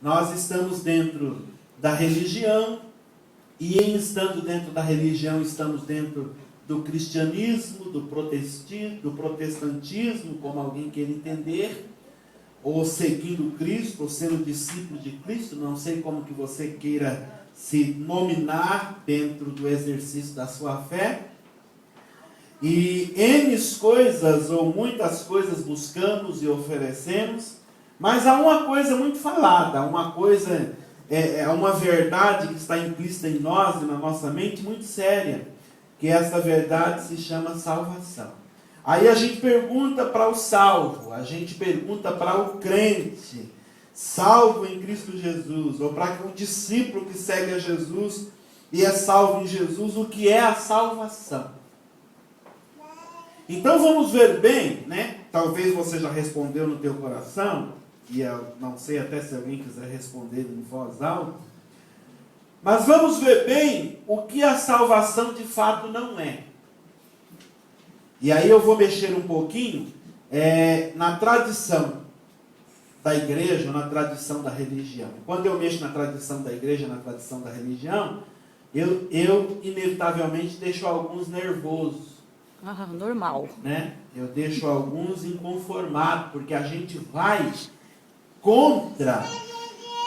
Nós estamos dentro da religião, e em estando dentro da religião, estamos dentro do cristianismo, do protestantismo, como alguém queira entender, ou seguindo Cristo, ou sendo discípulo de Cristo, não sei como que você queira se nominar dentro do exercício da sua fé. E N coisas, ou muitas coisas buscamos e oferecemos, mas há uma coisa muito falada, uma coisa, uma verdade que está implícita em nós e na nossa mente muito séria, que essa verdade se chama salvação. Aí a gente pergunta para o salvo, a gente pergunta para o crente, salvo em Cristo Jesus, ou para o discípulo que segue a Jesus e é salvo em Jesus, o que é a salvação? Então vamos ver bem, né? Talvez você já respondeu no teu coração, e eu não sei até se alguém quiser responder em voz alta, mas vamos ver bem o que a salvação de fato não é. E aí eu vou mexer um pouquinho na tradição da igreja, na tradição da religião. Quando eu mexo na tradição da igreja, na tradição da religião, eu inevitavelmente deixo alguns nervosos. Normal. Né? Eu deixo alguns inconformados, porque a gente vai contra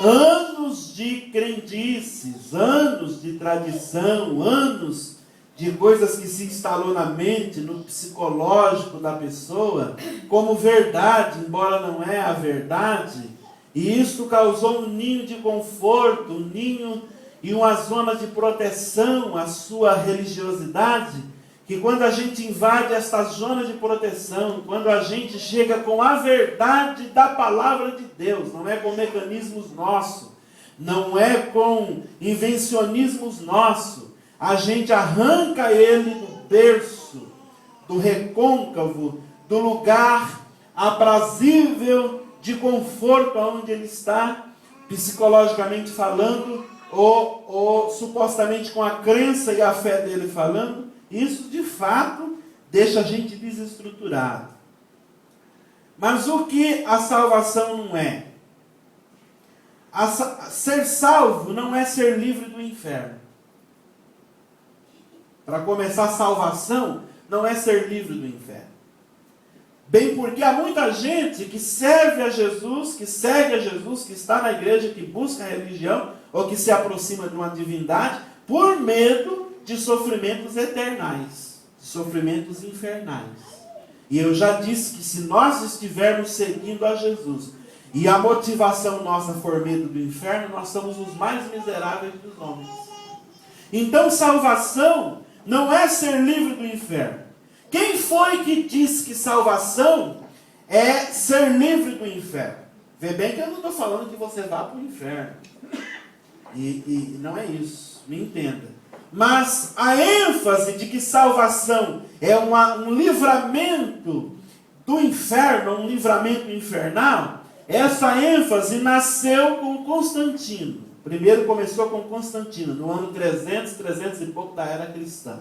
anos de crendices, anos de tradição, anos de coisas que se instalou na mente, no psicológico da pessoa, como verdade, embora não é a verdade. E isso causou um ninho de conforto, um ninho e uma zona de proteção à sua religiosidade, que quando a gente invade esta zona de proteção, quando a gente chega com a verdade da palavra de Deus, não é com mecanismos nossos, não é com invencionismos nossos, a gente arranca ele do berço, do recôncavo, do lugar aprazível de conforto onde ele está, psicologicamente falando, ou supostamente com a crença e a fé dele falando. Isso de fato deixa a gente desestruturado. Mas o que a salvação não é? Ser salvo não é ser livre do inferno. Para começar, a salvação não é ser livre do inferno. Bem porque há muita gente que serve a Jesus, que segue a Jesus, que está na igreja, que busca a religião, ou que se aproxima de uma divindade, por medo de sofrimentos eternais, sofrimentos infernais. E eu já disse que se nós estivermos seguindo a Jesus, e a motivação nossa for medo do inferno, nós somos os mais miseráveis dos homens. Então salvação não é ser livre do inferno. Quem foi que disse que salvação é ser livre do inferno? Vê bem que eu não estou falando que você vá para o inferno. E não é isso, me entenda. Mas a ênfase de que salvação é um livramento do inferno, um livramento infernal, essa ênfase nasceu com Constantino. Primeiro começou com Constantino, no ano 300 e pouco da era cristã.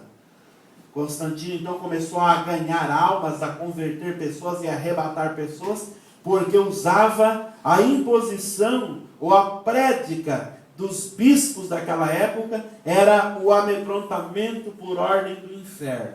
Constantino então começou a ganhar almas, a converter pessoas e a arrebatar pessoas, porque usava a imposição ou a prédica dos bispos daquela época, era o amedrontamento por ordem do inferno.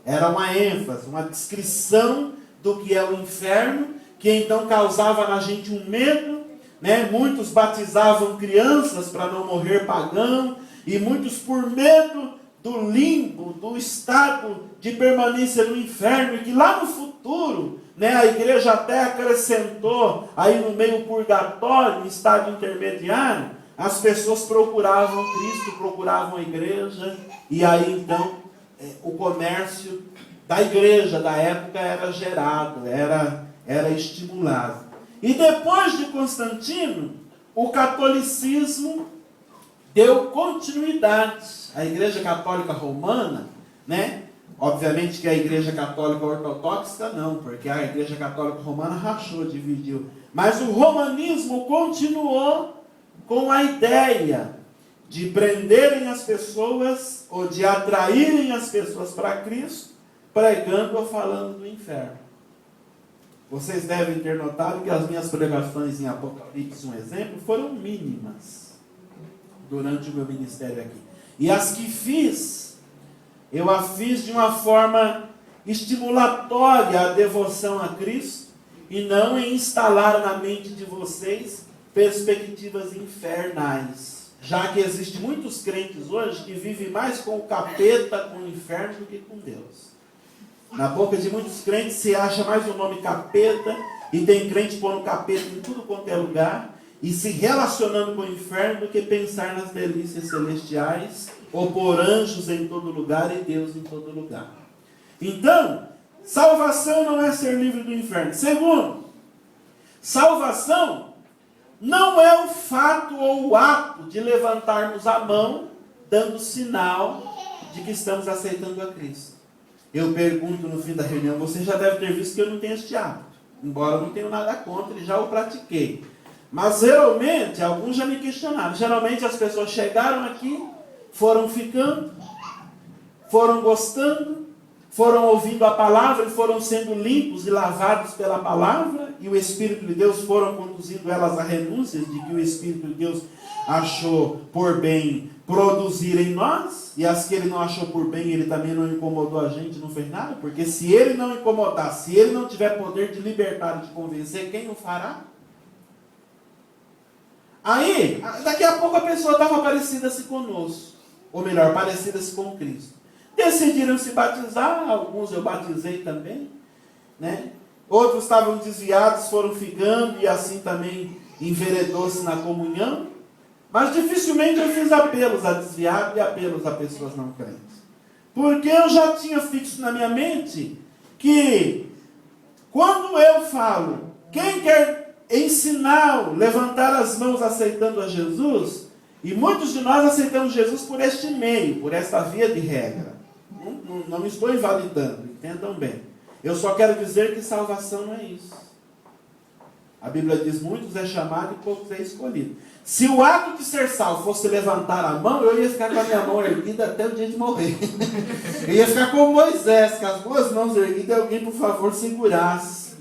Era uma ênfase, uma descrição do que é o inferno, que então causava na gente um medo, né? Muitos batizavam crianças para não morrer pagão, e muitos por medo do limbo, do estado de permanência no inferno, e que lá no futuro, né, a igreja até acrescentou, aí no meio purgatório, no estado intermediário, as pessoas procuravam Cristo, procuravam a igreja, e aí então o comércio da igreja da época era gerado, era estimulado. E depois de Constantino, o catolicismo deu continuidade. A Igreja Católica Romana, né? Obviamente que a Igreja Católica Ortodoxa não, porque a Igreja Católica Romana rachou, dividiu. Mas o romanismo continuou com a ideia de prenderem as pessoas, ou de atraírem as pessoas para Cristo, pregando ou falando do inferno. vocês devem ter notado que as minhas pregações em Apocalipse, um exemplo, foram mínimas durante o meu ministério aqui. E as que fiz, eu as fiz de uma forma estimulatória à devoção a Cristo e não em instalar na mente de vocês perspectivas infernais. Já que existem muitos crentes hoje que vivem mais com o capeta, com o inferno, do que com Deus. Na boca de muitos crentes se acha mais o nome capeta, e tem crente pondo capeta em tudo quanto é lugar, e se relacionando com o inferno, do que pensar nas delícias celestiais, ou por anjos em todo lugar e Deus em todo lugar. Então, salvação não é ser livre do inferno. Segundo, salvação não é o fato ou o ato de levantarmos a mão, dando sinal de que estamos aceitando a Cristo. Eu pergunto no fim da reunião, você já deve ter visto que eu não tenho este hábito, embora eu não tenha nada contra e já o pratiquei. Mas geralmente, alguns já me questionaram, geralmente as pessoas chegaram aqui, foram ficando, foram gostando, foram ouvindo a palavra e foram sendo limpos e lavados pela palavra, e o Espírito de Deus foram conduzindo elas a renúncias de que o Espírito de Deus achou por bem produzir em nós, e as que ele não achou por bem, ele também não incomodou a gente, não fez nada, porque se ele não incomodar, se ele não tiver poder de libertar e de convencer, quem o fará? Aí, daqui a pouco a pessoa estava parecida-se conosco, ou melhor, parecida-se com Cristo. Decidiram se batizar, alguns eu batizei também, né? Outros estavam desviados, foram ficando, e assim também enveredou-se na comunhão. Mas dificilmente eu fiz apelos a desviados e apelos a pessoas não crentes. Porque eu já tinha fixo na minha mente que quando eu falo, quem quer ensinar, levantar as mãos aceitando a Jesus, e muitos de nós aceitamos Jesus por este meio, por esta via de regra. Não estou invalidando, entendam bem. Eu só quero dizer que salvação não é isso. A Bíblia diz, muitos é chamado e poucos é escolhido. Se o ato de ser salvo fosse levantar a mão, eu ia ficar com a minha mão erguida até o dia de morrer. Eu ia ficar como Moisés, com as duas mãos erguidas, e alguém, por favor, segurasse.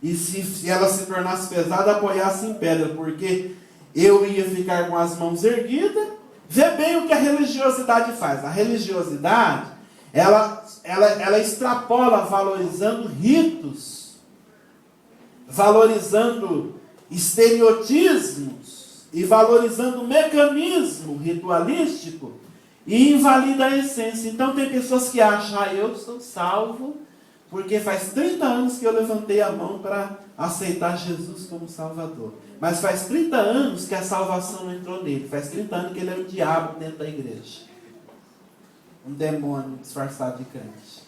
E se ela se tornasse pesada, apoiasse em pedra, porque eu ia ficar com as mãos erguidas. Vê bem o que a religiosidade faz. A religiosidade, ela extrapola valorizando ritos, valorizando estereotismos e valorizando o mecanismo ritualístico, e invalida a essência. Então tem pessoas que acham, eu sou salvo porque faz 30 anos que eu levantei a mão para aceitar Jesus como Salvador. Mas faz 30 anos que a salvação não entrou nele. Faz 30 anos que ele é um diabo dentro da igreja. Um demônio disfarçado de crente.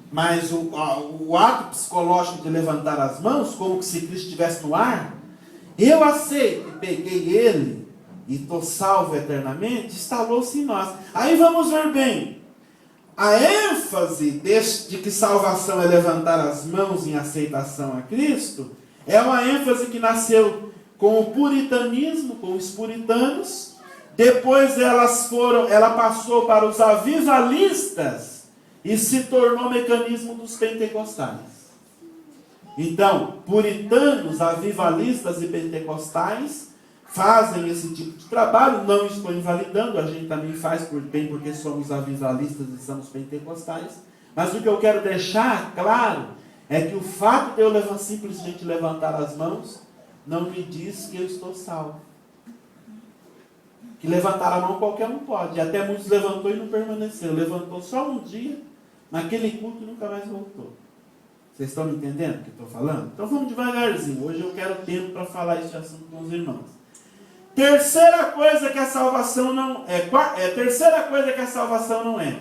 Mas o ato psicológico de levantar as mãos, como se Cristo estivesse no ar, eu aceito, peguei ele e estou salvo eternamente, instalou-se em nós. Aí vamos ver bem, a ênfase de que salvação é levantar as mãos em aceitação a Cristo, é uma ênfase que nasceu com o puritanismo, com os puritanos, depois ela passou para os avivalistas, e se tornou mecanismo dos pentecostais. Então, puritanos, avivalistas e pentecostais fazem esse tipo de trabalho. Não estou invalidando, a gente também faz por bem porque somos avivalistas e somos pentecostais. Mas o que eu quero deixar claro é que o fato de eu simplesmente levantar as mãos não me diz que eu estou salvo. Que levantar a mão qualquer um pode. Até muitos levantou e não permaneceu. Levantou só um dia, naquele culto e nunca mais voltou. Vocês estão me entendendo o que eu estou falando? Então vamos devagarzinho. Hoje eu quero tempo para falar esse assunto com os irmãos. Terceira coisa que a salvação não é. Terceira coisa que a salvação não é.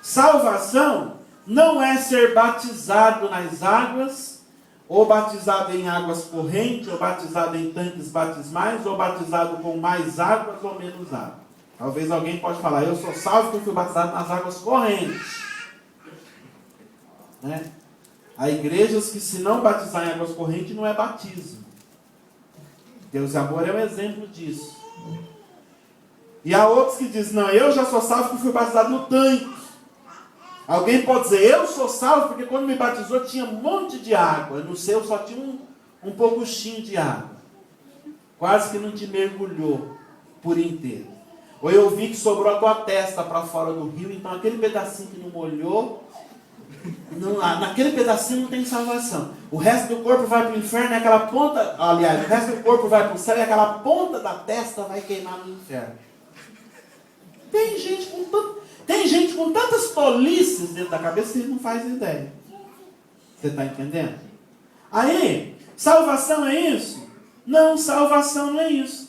Salvação não é ser batizado nas águas, ou batizado em águas correntes, ou batizado em tanques batismais, ou batizado com mais águas ou menos água. Talvez alguém pode falar, eu sou salvo porque fui batizado nas águas correntes. Né? Há igrejas que se não batizar em águas correntes não é batismo. Deus e amor é um exemplo disso. E há outros que dizem, não, eu já sou salvo porque fui batizado no tanque. Alguém pode dizer, eu sou salvo porque quando me batizou tinha um monte de água. No seu só tinha um pouquinho de água. Quase que não te mergulhou por inteiro. Ou eu vi que sobrou a tua testa para fora do rio, então aquele pedacinho que não molhou, naquele pedacinho não tem salvação. O resto do corpo vai para o inferno e aquela ponta, aliás, o resto do corpo vai para o céu e aquela ponta da testa vai queimar no inferno. Tem gente com tantas tolices dentro da cabeça que ele não faz ideia. Você está entendendo? Aí, salvação é isso? Não, salvação não é isso.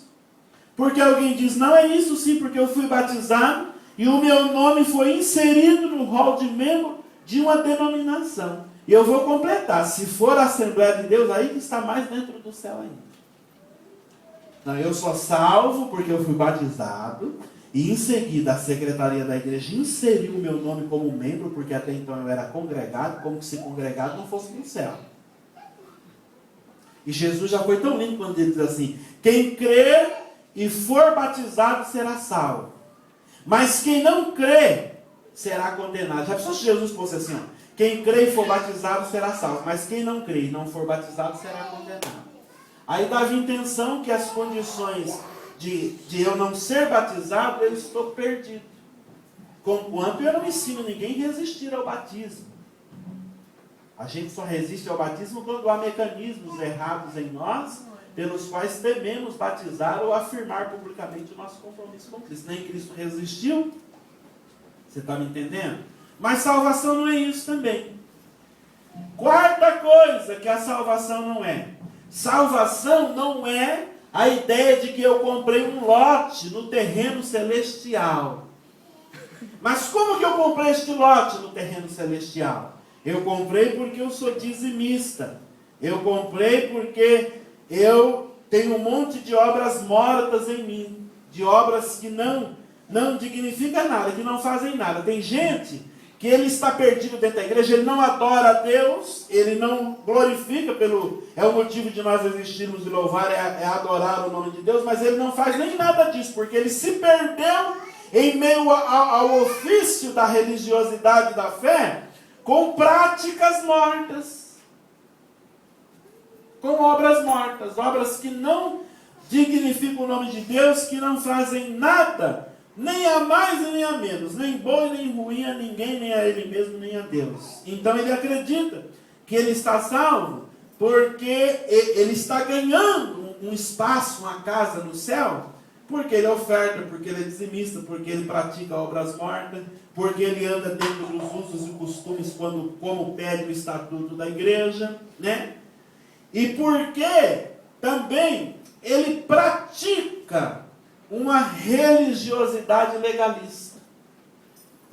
Porque alguém diz, não é isso sim, porque eu fui batizado e o meu nome foi inserido no rol de membro de uma denominação. E eu vou completar, se for a Assembleia de Deus, aí que está mais dentro do céu ainda. Não, eu sou salvo porque eu fui batizado e em seguida a secretaria da igreja inseriu o meu nome como membro, porque até então eu era congregado, como se congregado não fosse no céu. E Jesus já foi tão lindo quando ele diz assim, quem crer e for batizado será salvo. Mas quem não crê será condenado. Já pensou se Jesus fosse assim, ó, quem crê e for batizado será salvo, mas quem não crê e não for batizado será condenado. Aí dava intenção que as condições de eu não ser batizado, eu estou perdido. Conquanto eu não ensino ninguém a resistir ao batismo. A gente só resiste ao batismo quando há mecanismos errados em nós, pelos quais tememos batizar ou afirmar publicamente o nosso compromisso com Cristo. Nem Cristo resistiu. Você está me entendendo? Mas salvação não é isso também. Quarta coisa que a salvação não é. Salvação não é a ideia de que eu comprei um lote no terreno celestial. Mas como que eu comprei este lote no terreno celestial? Eu comprei porque eu sou dizimista. Eu comprei porque eu tenho um monte de obras mortas em mim. De obras que não dignificam nada, que não fazem nada. Tem gente que ele está perdido dentro da igreja, ele não adora a Deus, ele não glorifica é o motivo de nós existirmos e louvar, é adorar o nome de Deus, mas ele não faz nem nada disso, porque ele se perdeu em meio ao ofício da religiosidade da fé, com práticas mortas, com obras mortas, obras que não dignificam o nome de Deus, que não fazem nada, nem a mais e nem a menos, nem bom e nem ruim a ninguém, nem a ele mesmo, nem a Deus. Então ele acredita que ele está salvo, porque ele está ganhando um espaço, uma casa no céu, porque ele oferta, porque ele é dizimista, porque ele pratica obras mortas, porque ele anda dentro dos usos e costumes como pede o estatuto da igreja, né? E porque também ele pratica uma religiosidade legalista.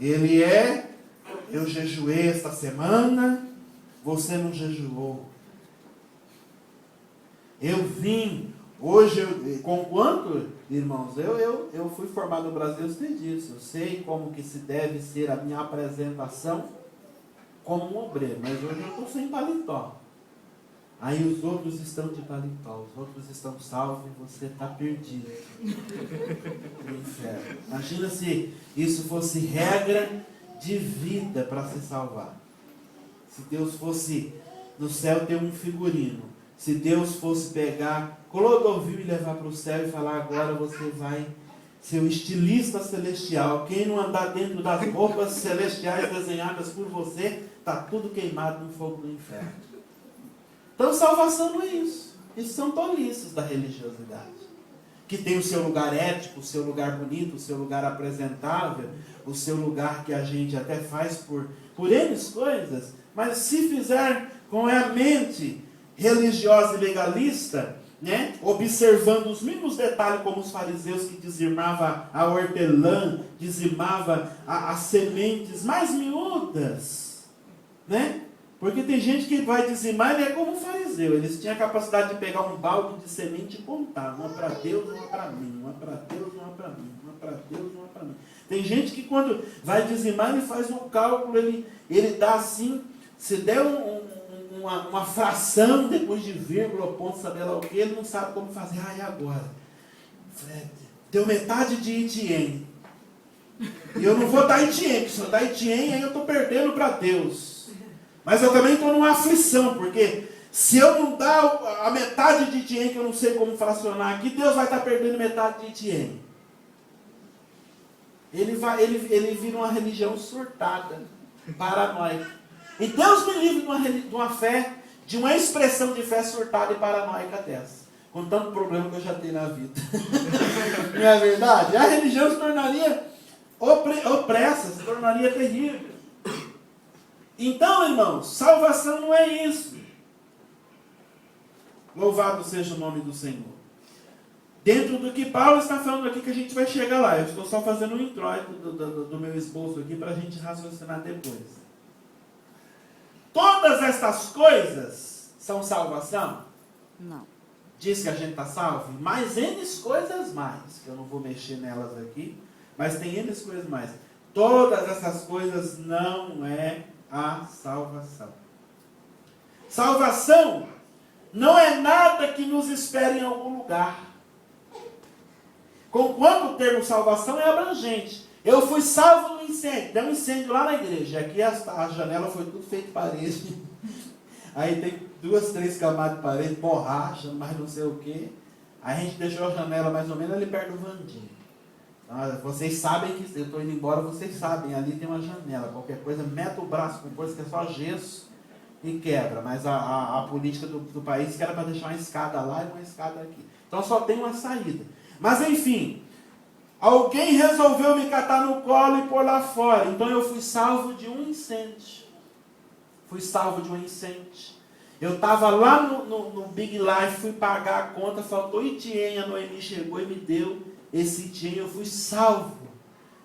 Eu jejuei esta semana, você não jejuou. Eu vim, hoje, com quanto, irmãos, eu fui formado no Brasil, eu sei disso, eu sei como que se deve ser a minha apresentação como um obreiro, mas hoje eu estou sem paletó. Aí os outros estão de paletó, os outros estão salvos e você está perdido no inferno. Imagina se isso fosse regra de vida para se salvar. Se Deus fosse no céu ter um figurino, se Deus fosse pegar Clodovil e levar para o céu e falar, agora você vai ser o estilista celestial, quem não andar dentro das roupas celestiais desenhadas por você, está tudo queimado no fogo do inferno. Então salvação não é isso. Isso são tolices da religiosidade. Que tem o seu lugar ético, o seu lugar bonito, o seu lugar apresentável, o seu lugar que a gente até faz por N coisas, mas se fizer com a mente religiosa e legalista, né, observando os mínimos detalhes, como os fariseus que dizimavam a hortelã, dizimavam as sementes mais miúdas, né? Porque tem gente que vai dizimar e é como um fariseu. Eles tinham a capacidade de pegar um balde de semente e contar. Uma para Deus, uma para mim. Uma para Deus, uma para mim. Uma para Deus, uma para mim. Tem gente que quando vai dizimar, ele faz um cálculo, ele dá assim, se der uma fração depois de vírgula, ponto, sabe lá o que, ele não sabe como fazer. Ah, e agora? Deu metade de Etienne. E eu não vou dar Etienne, porque se eu dar Etienne, aí eu estou perdendo para Deus. Mas eu também estou numa aflição, porque se eu não dar a metade de Etienne, que eu não sei como fracionar aqui, Deus vai estar perdendo metade de Etienne. Ele vira uma religião surtada, paranoica. E Deus me livre de uma fé, de uma expressão de fé surtada e paranoica dessa. Com tanto problema que eu já tenho na vida. Não é verdade? A religião se tornaria opressa, se tornaria terrível. Então, irmãos, salvação não é isso. Louvado seja o nome do Senhor. Dentro do que Paulo está falando aqui, que a gente vai chegar lá. Eu estou só fazendo um introito do meu esboço aqui para a gente raciocinar depois. Todas estas coisas são salvação? Não. Diz que a gente está salvo? Mas N coisas mais, que eu não vou mexer nelas aqui, mas tem N coisas mais. Todas essas coisas não é a salvação. Salvação não é nada que nos espere em algum lugar. Conquanto o termo salvação é abrangente. Eu fui salvo no incêndio. Deu um incêndio lá na igreja. Aqui a janela foi tudo feito de parede. Aí tem 2, 3 camadas de parede, borracha, mais não sei o quê. Aí a gente deixou a janela mais ou menos ali perto do Vandinho. Então, vocês sabem que eu estou indo embora, vocês sabem, ali tem uma janela. Qualquer coisa, mete o braço com coisa que é só gesso e quebra. Mas a política do país que era para deixar uma escada lá e uma escada aqui. Então só tem uma saída. Mas enfim, alguém resolveu me catar no colo e pôr lá fora. Então eu fui salvo de um incêndio. Fui salvo de um incêndio. Eu estava lá no Big Life, fui pagar a conta, faltou Etienne, a Noemi chegou e me deu esse Etienne, eu fui salvo,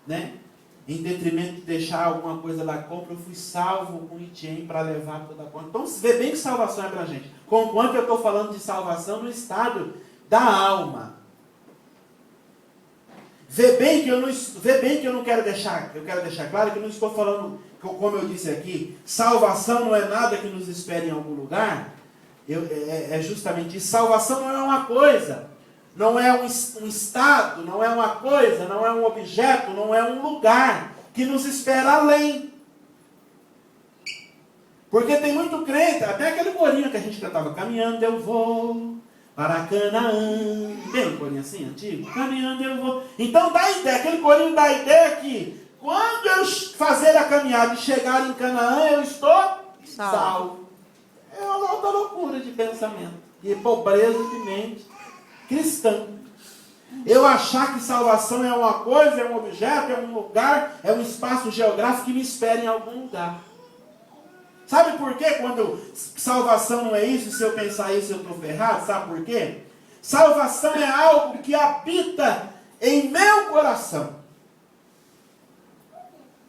né? Em detrimento de deixar alguma coisa da compra, eu fui salvo com Etienne para levar toda a conta. Então, você vê bem que salvação é para a gente. Conquanto eu estou falando de salvação no estado da alma. Vê bem que eu não quero deixar, eu quero deixar claro que eu não estou falando, como eu disse aqui, salvação não é nada que nos espere em algum lugar. É justamente isso. Salvação não é uma coisa, não é um estado, não é uma coisa, não é um objeto, não é um lugar que nos espera além. Porque tem muito crente, até aquele corinho que a gente cantava, caminhando eu vou para Canaã. Tem um corinho assim, antigo? Caminhando eu vou. Então dá a ideia, aquele corinho dá a ideia que quando eu fazer a caminhada e chegar em Canaã, eu estou salvo. É uma outra loucura de pensamento. E pobreza de mente cristã. Eu achar que salvação é uma coisa, é um objeto, é um lugar, é um espaço geográfico que me espera em algum lugar. Sabe por quê? Quando salvação não é isso, se eu pensar isso eu estou ferrado, sabe por quê? Salvação é algo que habita em meu coração.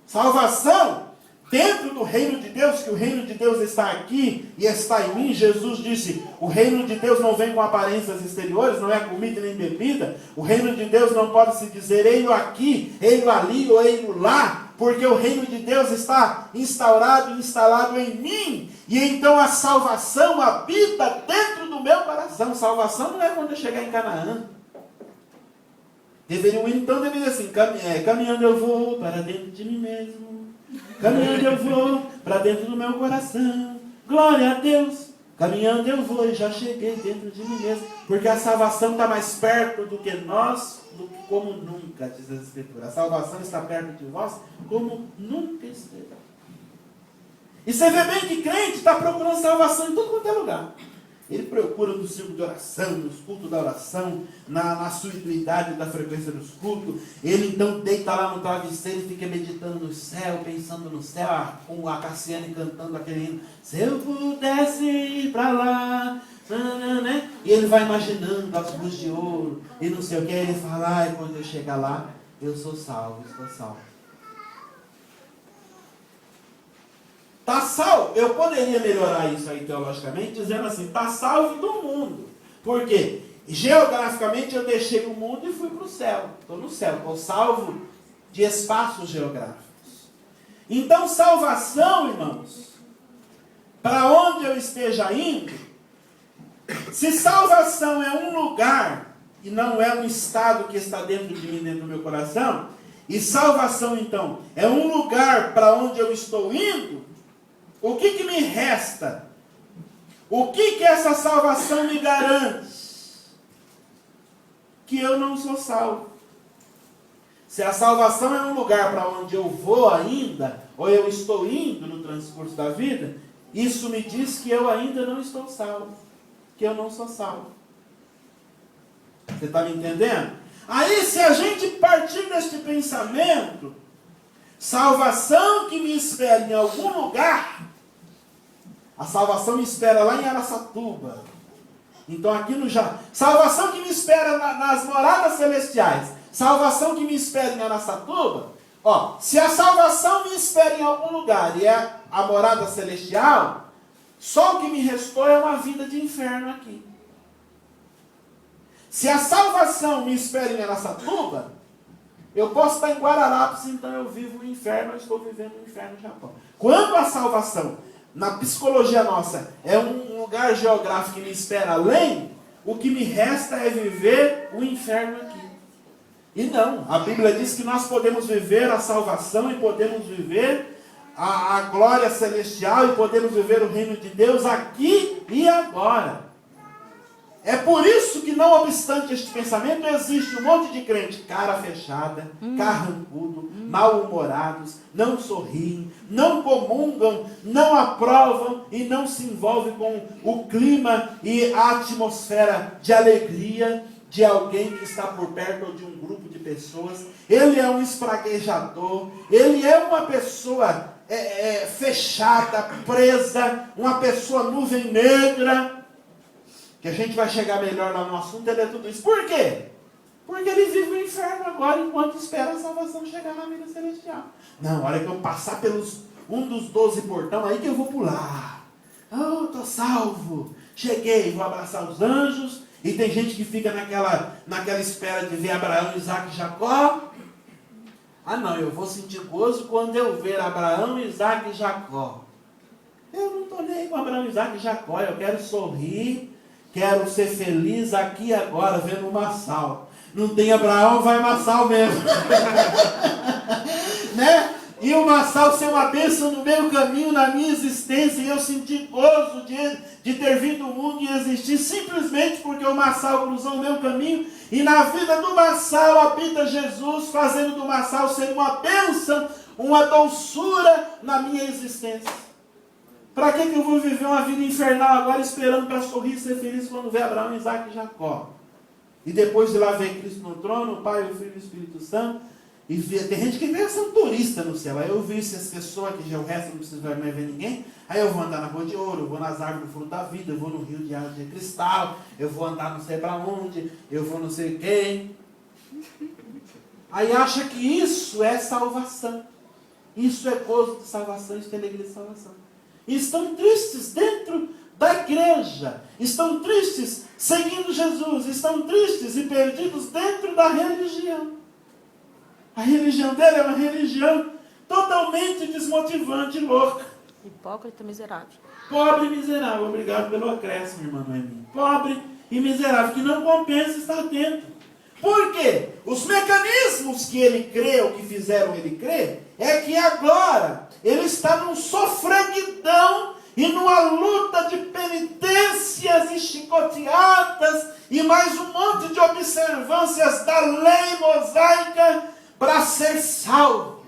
Salvação, dentro do reino de Deus, que o reino de Deus está aqui e está em mim. Jesus disse, o reino de Deus não vem com aparências exteriores, não é comida nem bebida. O reino de Deus não pode se dizer, ei-lo aqui, ei-lo ali ou ei-lo lá. Porque o reino de Deus está instaurado e instalado em mim. E então a salvação habita dentro do meu coração. Salvação não é quando eu chegar em Canaã. Então deveria assim, caminhando eu vou para dentro de mim mesmo. Caminhando eu vou para dentro do meu coração. Glória a Deus. Caminhando eu vou e já cheguei dentro de mim mesmo. Porque a salvação está mais perto do que nós, do que como nunca, diz a Escritura. A salvação está perto de vós como nunca esteve. E você vê bem que crente está procurando salvação em tudo quanto é lugar. Ele procura no círculo de oração, nos cultos da oração, na assiduidade da frequência dos cultos. Ele então deita lá no travesseiro e fica meditando no céu, pensando no céu, com a Cassiane cantando aquele hino. Se eu pudesse ir para lá, né? E ele vai imaginando as ruas de ouro e não sei o que. Ele fala, e quando eu chegar lá, eu sou salvo, estou salvo. Está salvo, eu poderia melhorar isso aí teologicamente, dizendo assim, está salvo do mundo. Por quê? Geograficamente eu deixei o mundo e fui para o céu. Estou no céu, estou salvo de espaços geográficos. Então salvação, irmãos, para onde eu esteja indo, se salvação é um lugar e não é um estado que está dentro de mim, dentro do meu coração, e salvação então é um lugar para onde eu estou indo, o que me resta? O que essa salvação me garante? Que eu não sou salvo. Se a salvação é um lugar para onde eu vou ainda, ou eu estou indo no transcurso da vida, isso me diz que eu ainda não estou salvo. Que eu não sou salvo. Você está me entendendo? Aí, se a gente partir deste pensamento, salvação que me espera em algum lugar, a salvação me espera lá em Araçatuba. Então aqui no já, salvação que me espera nas moradas celestiais, salvação que me espera em Araçatuba, ó, se a salvação me espera em algum lugar e é a morada celestial, só o que me restou é uma vida de inferno aqui. Se a salvação me espera em Araçatuba, eu posso estar em Guararapes, então eu vivo o inferno, eu estou vivendo o inferno no Japão. Quando a salvação, na psicologia nossa, é um lugar geográfico que me espera além, o que me resta é viver o inferno aqui. E não, a Bíblia diz que nós podemos viver a salvação e podemos viver a glória celestial e podemos viver o reino de Deus aqui e agora. É por isso que, não obstante este pensamento, existe um monte de crente cara fechada, carrancudo, mal-humorados, não sorriem, não comungam, não aprovam e não se envolvem com o clima e a atmosfera de alegria de alguém que está por perto ou de um grupo de pessoas. Ele é um espraguejador, ele é uma pessoa fechada, presa, uma pessoa nuvem negra. Que a gente vai chegar melhor lá no assunto, ele é tudo isso. Por quê? Porque ele vive o inferno agora, enquanto espera a salvação chegar na vida celestial. Não, a hora que eu passar pelos um dos 12 portão, aí que eu vou pular. Oh, estou salvo. Cheguei, vou abraçar os anjos. E tem gente que fica naquela espera de ver Abraão, Isaac e Jacó. Ah não, eu vou sentir gozo quando eu ver Abraão, Isaac e Jacó. Eu não estou nem com Abraão, Isaac e Jacó. Eu quero sorrir. Quero ser feliz aqui e agora, vendo o Massal. Não tem Abraão, vai Massal mesmo. Né? E o Massal ser uma bênção no meu caminho, na minha existência, e eu sentir gozo de ter vindo ao mundo e existir, simplesmente porque o Massal cruzou o meu caminho, e na vida do Massal habita Jesus, fazendo do Massal ser uma bênção, uma doçura na minha existência. Para que eu vou viver uma vida infernal agora esperando para sorrir e ser feliz quando ver Abraão, Isaac e Jacó? E depois de lá ver Cristo no trono, o Pai, o Filho e o Espírito Santo. E tem gente que vê ser um turista no céu. Aí eu vi essas pessoas que já o resto não precisa mais ver ninguém. Aí eu vou andar na Rua de Ouro, eu vou nas árvores do fruto da vida, eu vou no rio de cristal, eu vou andar não sei para onde, eu vou não sei quem. Aí acha que isso é salvação. Isso é gozo de salvação, isso é alegria de salvação. E estão tristes dentro da igreja, estão tristes seguindo Jesus, estão tristes e perdidos dentro da religião. A religião dele é uma religião totalmente desmotivante, louca. Hipócrita miserável. Pobre e miserável, obrigado pelo acréscimo, irmã Noemi. Pobre e miserável, que não compensa estar dentro. Por quê? Os mecanismos que ele crê, ou que fizeram ele crer, é que agora ele está num sofreguidão e numa luta de penitências e chicoteadas e mais um monte de observâncias da lei mosaica para ser salvo.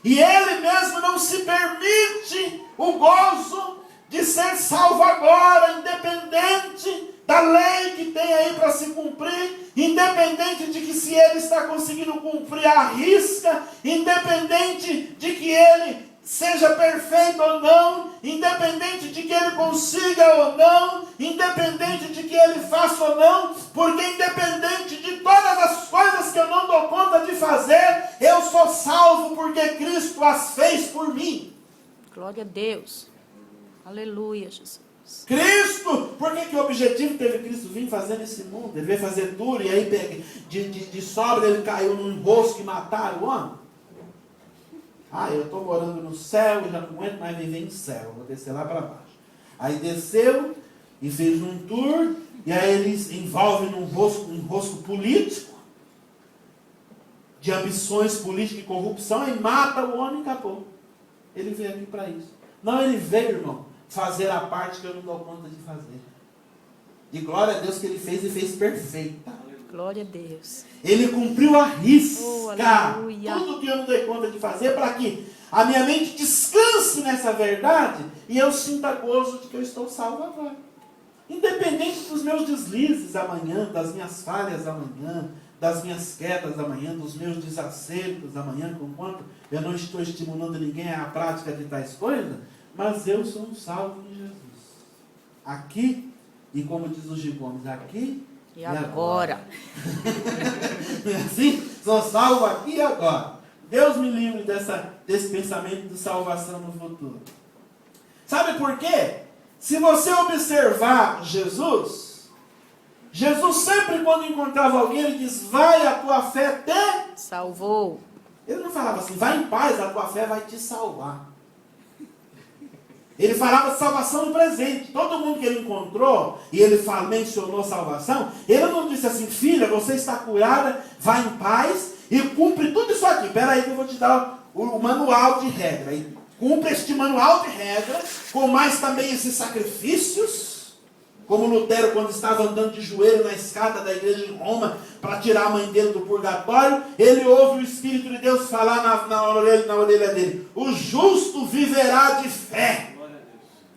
E ele mesmo não se permite o gozo de ser salvo agora, independente da lei que tem aí para se cumprir, independente de que se ele está conseguindo cumprir a risca, independente de que ele seja perfeito ou não, independente de que ele consiga ou não, independente de que ele faça ou não, porque independente de todas as coisas que eu não dou conta de fazer, eu sou salvo porque Cristo as fez por mim. Glória a Deus. Aleluia, Jesus. Cristo, por que o objetivo teve Cristo vir fazer nesse mundo? Ele veio fazer tudo e aí de sobra ele caiu num enrosco e mataram o homem? Ah, eu estou morando no céu e já não aguento mais viver em céu, vou descer lá para baixo. Aí desceu e fez um tour, e aí ele envolve num enrosco político, de ambições políticas e corrupção e mata o homem e acabou. Ele veio aqui para isso. Não, ele veio, irmão, fazer a parte que eu não dou conta de fazer. E glória a Deus que ele fez e fez perfeita. Glória a Deus. Ele cumpriu a risca. Aleluia. Tudo que eu não dei conta de fazer para que a minha mente descanse nessa verdade e eu sinta gozo de que eu estou salvo agora. Independente dos meus deslizes amanhã, das minhas falhas amanhã, das minhas quedas amanhã, dos meus desacertos amanhã, conquanto eu não estou estimulando ninguém à prática de tais coisas, mas eu sou um salvo de Jesus. Aqui, e como diz o Gil Gomes, aqui e agora. Não é assim? Sou salvo aqui e agora. Deus me livre desse pensamento de salvação no futuro. Sabe por quê? Se você observar Jesus sempre quando encontrava alguém, ele diz, vai, a tua fé te salvou. Ele não falava assim, vai em paz, a tua fé vai te salvar. Ele falava de salvação no presente. Todo mundo que ele encontrou, e ele mencionou salvação, ele não disse assim, filha, você está curada, vai em paz e cumpre tudo isso aqui. Espera aí que eu vou te dar o manual de regra. E cumpre este manual de regra, com mais também esses sacrifícios, como Lutero, quando estava andando de joelho na escada da igreja em Roma, para tirar a mãe dele do purgatório, ele ouve o Espírito de Deus falar na orelha dele, o justo viverá de fé.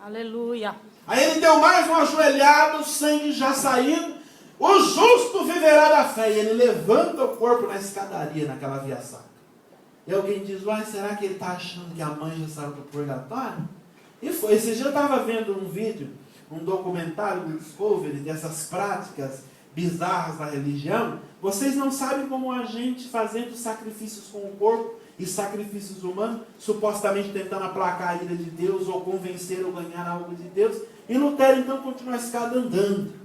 Aleluia. Aí ele deu mais um ajoelhado, o sangue já saindo, o justo viverá da fé. E ele levanta o corpo na escadaria, naquela via sacra. E alguém diz, uai, será que ele está achando que a mãe já saiu do purgatório? E foi. Esse dia eu estava vendo um vídeo, um documentário do Discovery, dessas práticas bizarras da religião. Vocês não sabem como a gente fazendo sacrifícios com o corpo e sacrifícios humanos, supostamente tentando aplacar a ira de Deus, ou convencer ou ganhar algo de Deus. E Lutero então continua a escada andando.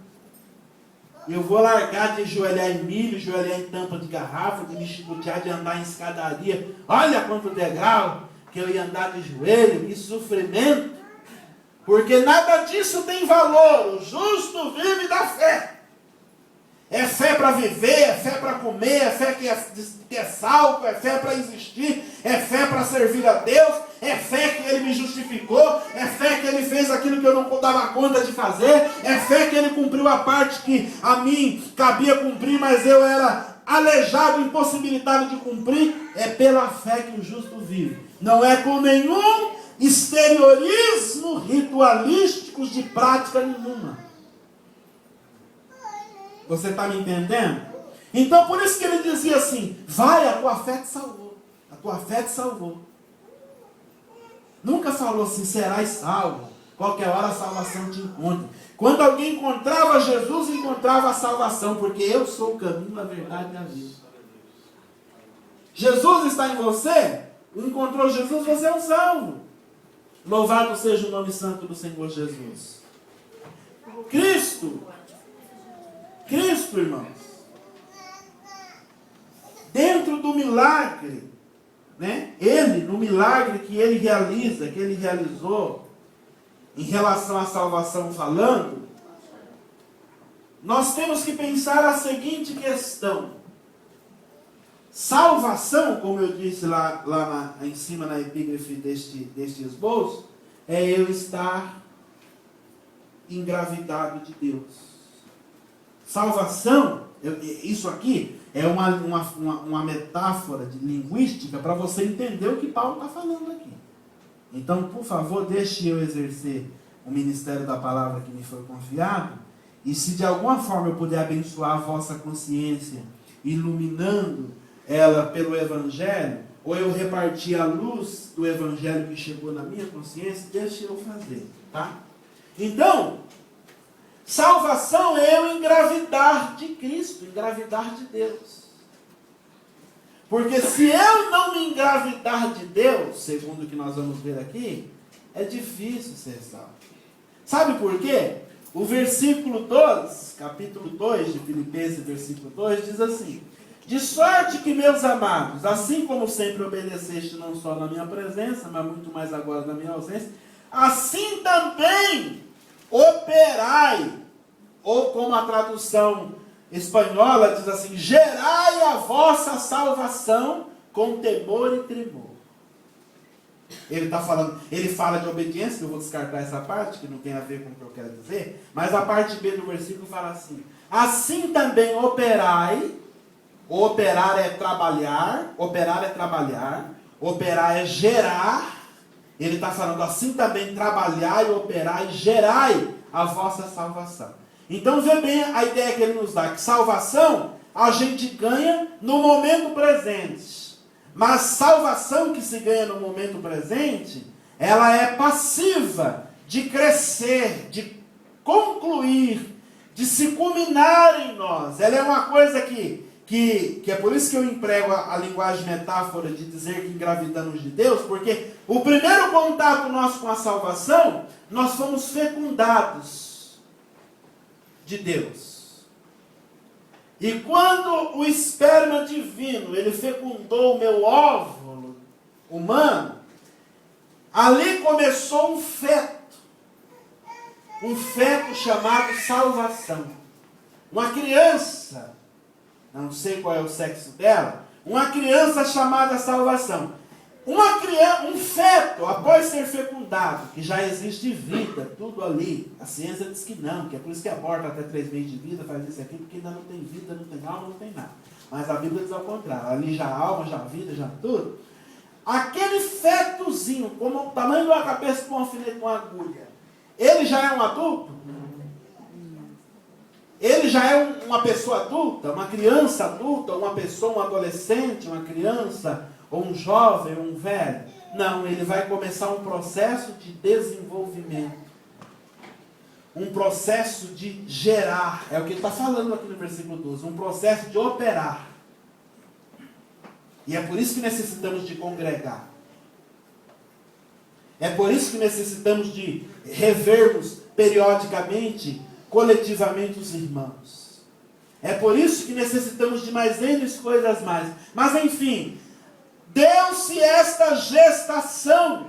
Eu vou largar de ajoelhar em milho, ajoelhar em tampa de garrafa, de me chicotear, de andar em escadaria. Olha quanto degrau que eu ia andar de joelho, que sofrimento. Porque nada disso tem valor. O justo vive da fé. É fé para viver, é fé para comer, é fé que é salvo, é fé para existir, é fé para servir a Deus, é fé que Ele me justificou, é fé que Ele fez aquilo que eu não dava conta de fazer, é fé que Ele cumpriu a parte que a mim cabia cumprir, mas eu era aleijado, impossibilitado de cumprir. É pela fé que o justo vive. Não é com nenhum exteriorismo ritualístico de prática nenhuma. Você está me entendendo? Então por isso que ele dizia assim, vai, a tua fé te salvou. A tua fé te salvou. Nunca falou assim, serás salvo. Qualquer hora a salvação te encontra. Quando alguém encontrava Jesus, encontrava a salvação. Porque eu sou o caminho, a verdade e a vida. Jesus está em você. Encontrou Jesus, você é um salvo. Louvado seja o nome santo do Senhor Jesus. Cristo, irmãos, dentro do milagre, né? No milagre que ele realiza, que ele realizou, em relação à salvação falando, nós temos que pensar a seguinte questão. Salvação, como eu disse lá em cima na epígrafe deste esboço, é eu estar engravidado de Deus. Salvação, isso aqui é uma metáfora linguística para você entender o que Paulo está falando aqui. Então, por favor, deixe eu exercer o ministério da palavra que me foi confiado, e se de alguma forma eu puder abençoar a vossa consciência, iluminando ela pelo Evangelho, ou eu repartir a luz do Evangelho que chegou na minha consciência, deixe eu fazer, tá? Então, salvação é eu engravidar de Cristo, engravidar de Deus. Porque se eu não me engravidar de Deus, segundo o que nós vamos ver aqui, é difícil ser salvo. Sabe por quê? O versículo 2, capítulo 2 de Filipenses, versículo 2, diz assim: de sorte que, meus amados, assim como sempre obedeceste não só na minha presença, mas muito mais agora na minha ausência, assim também operai, ou como a tradução espanhola diz assim: gerai a vossa salvação com temor e tremor. Ele está falando, ele fala de obediência, que eu vou descartar essa parte, que não tem a ver com o que eu quero dizer, mas a parte B do versículo fala assim: assim também operai. Operar é trabalhar, operar é gerar. Ele está falando assim também: trabalhai, operai, gerai a vossa salvação. Então vê bem a ideia que ele nos dá, que salvação a gente ganha no momento presente. Mas salvação que se ganha no momento presente, ela é passiva de crescer, de concluir, de se culminar em nós. Ela é uma coisa que é por isso que eu emprego a linguagem metáfora de dizer que engravidamos de Deus, porque o primeiro contato nosso com a salvação, nós fomos fecundados de Deus. E quando o esperma divino, ele fecundou o meu óvulo humano, ali começou um feto chamado salvação. Uma criança, não sei qual é o sexo dela, uma criança chamada salvação. Um feto, após ser fecundado, que já existe vida, tudo ali. A ciência diz que não, que é por isso que aborta até 3 meses de vida, faz isso aqui, porque ainda não tem vida, não tem alma, não tem nada. Mas a Bíblia diz ao contrário, ali já há alma, já há vida, já há tudo. Aquele fetozinho, como o tamanho de uma cabeça com um alfinete com uma agulha, ele já é um adulto? Ele já é uma pessoa adulta, uma criança adulta, uma pessoa, um adolescente, uma criança, ou um jovem, ou um velho? Não, ele vai começar um processo de desenvolvimento. Um processo de gerar. É o que ele está falando aqui no versículo 12. Um processo de operar. E é por isso que necessitamos de congregar. É por isso que necessitamos de revermos periodicamente, coletivamente os irmãos. É por isso que necessitamos de mais N coisas mais. Mas enfim, deu-se esta gestação,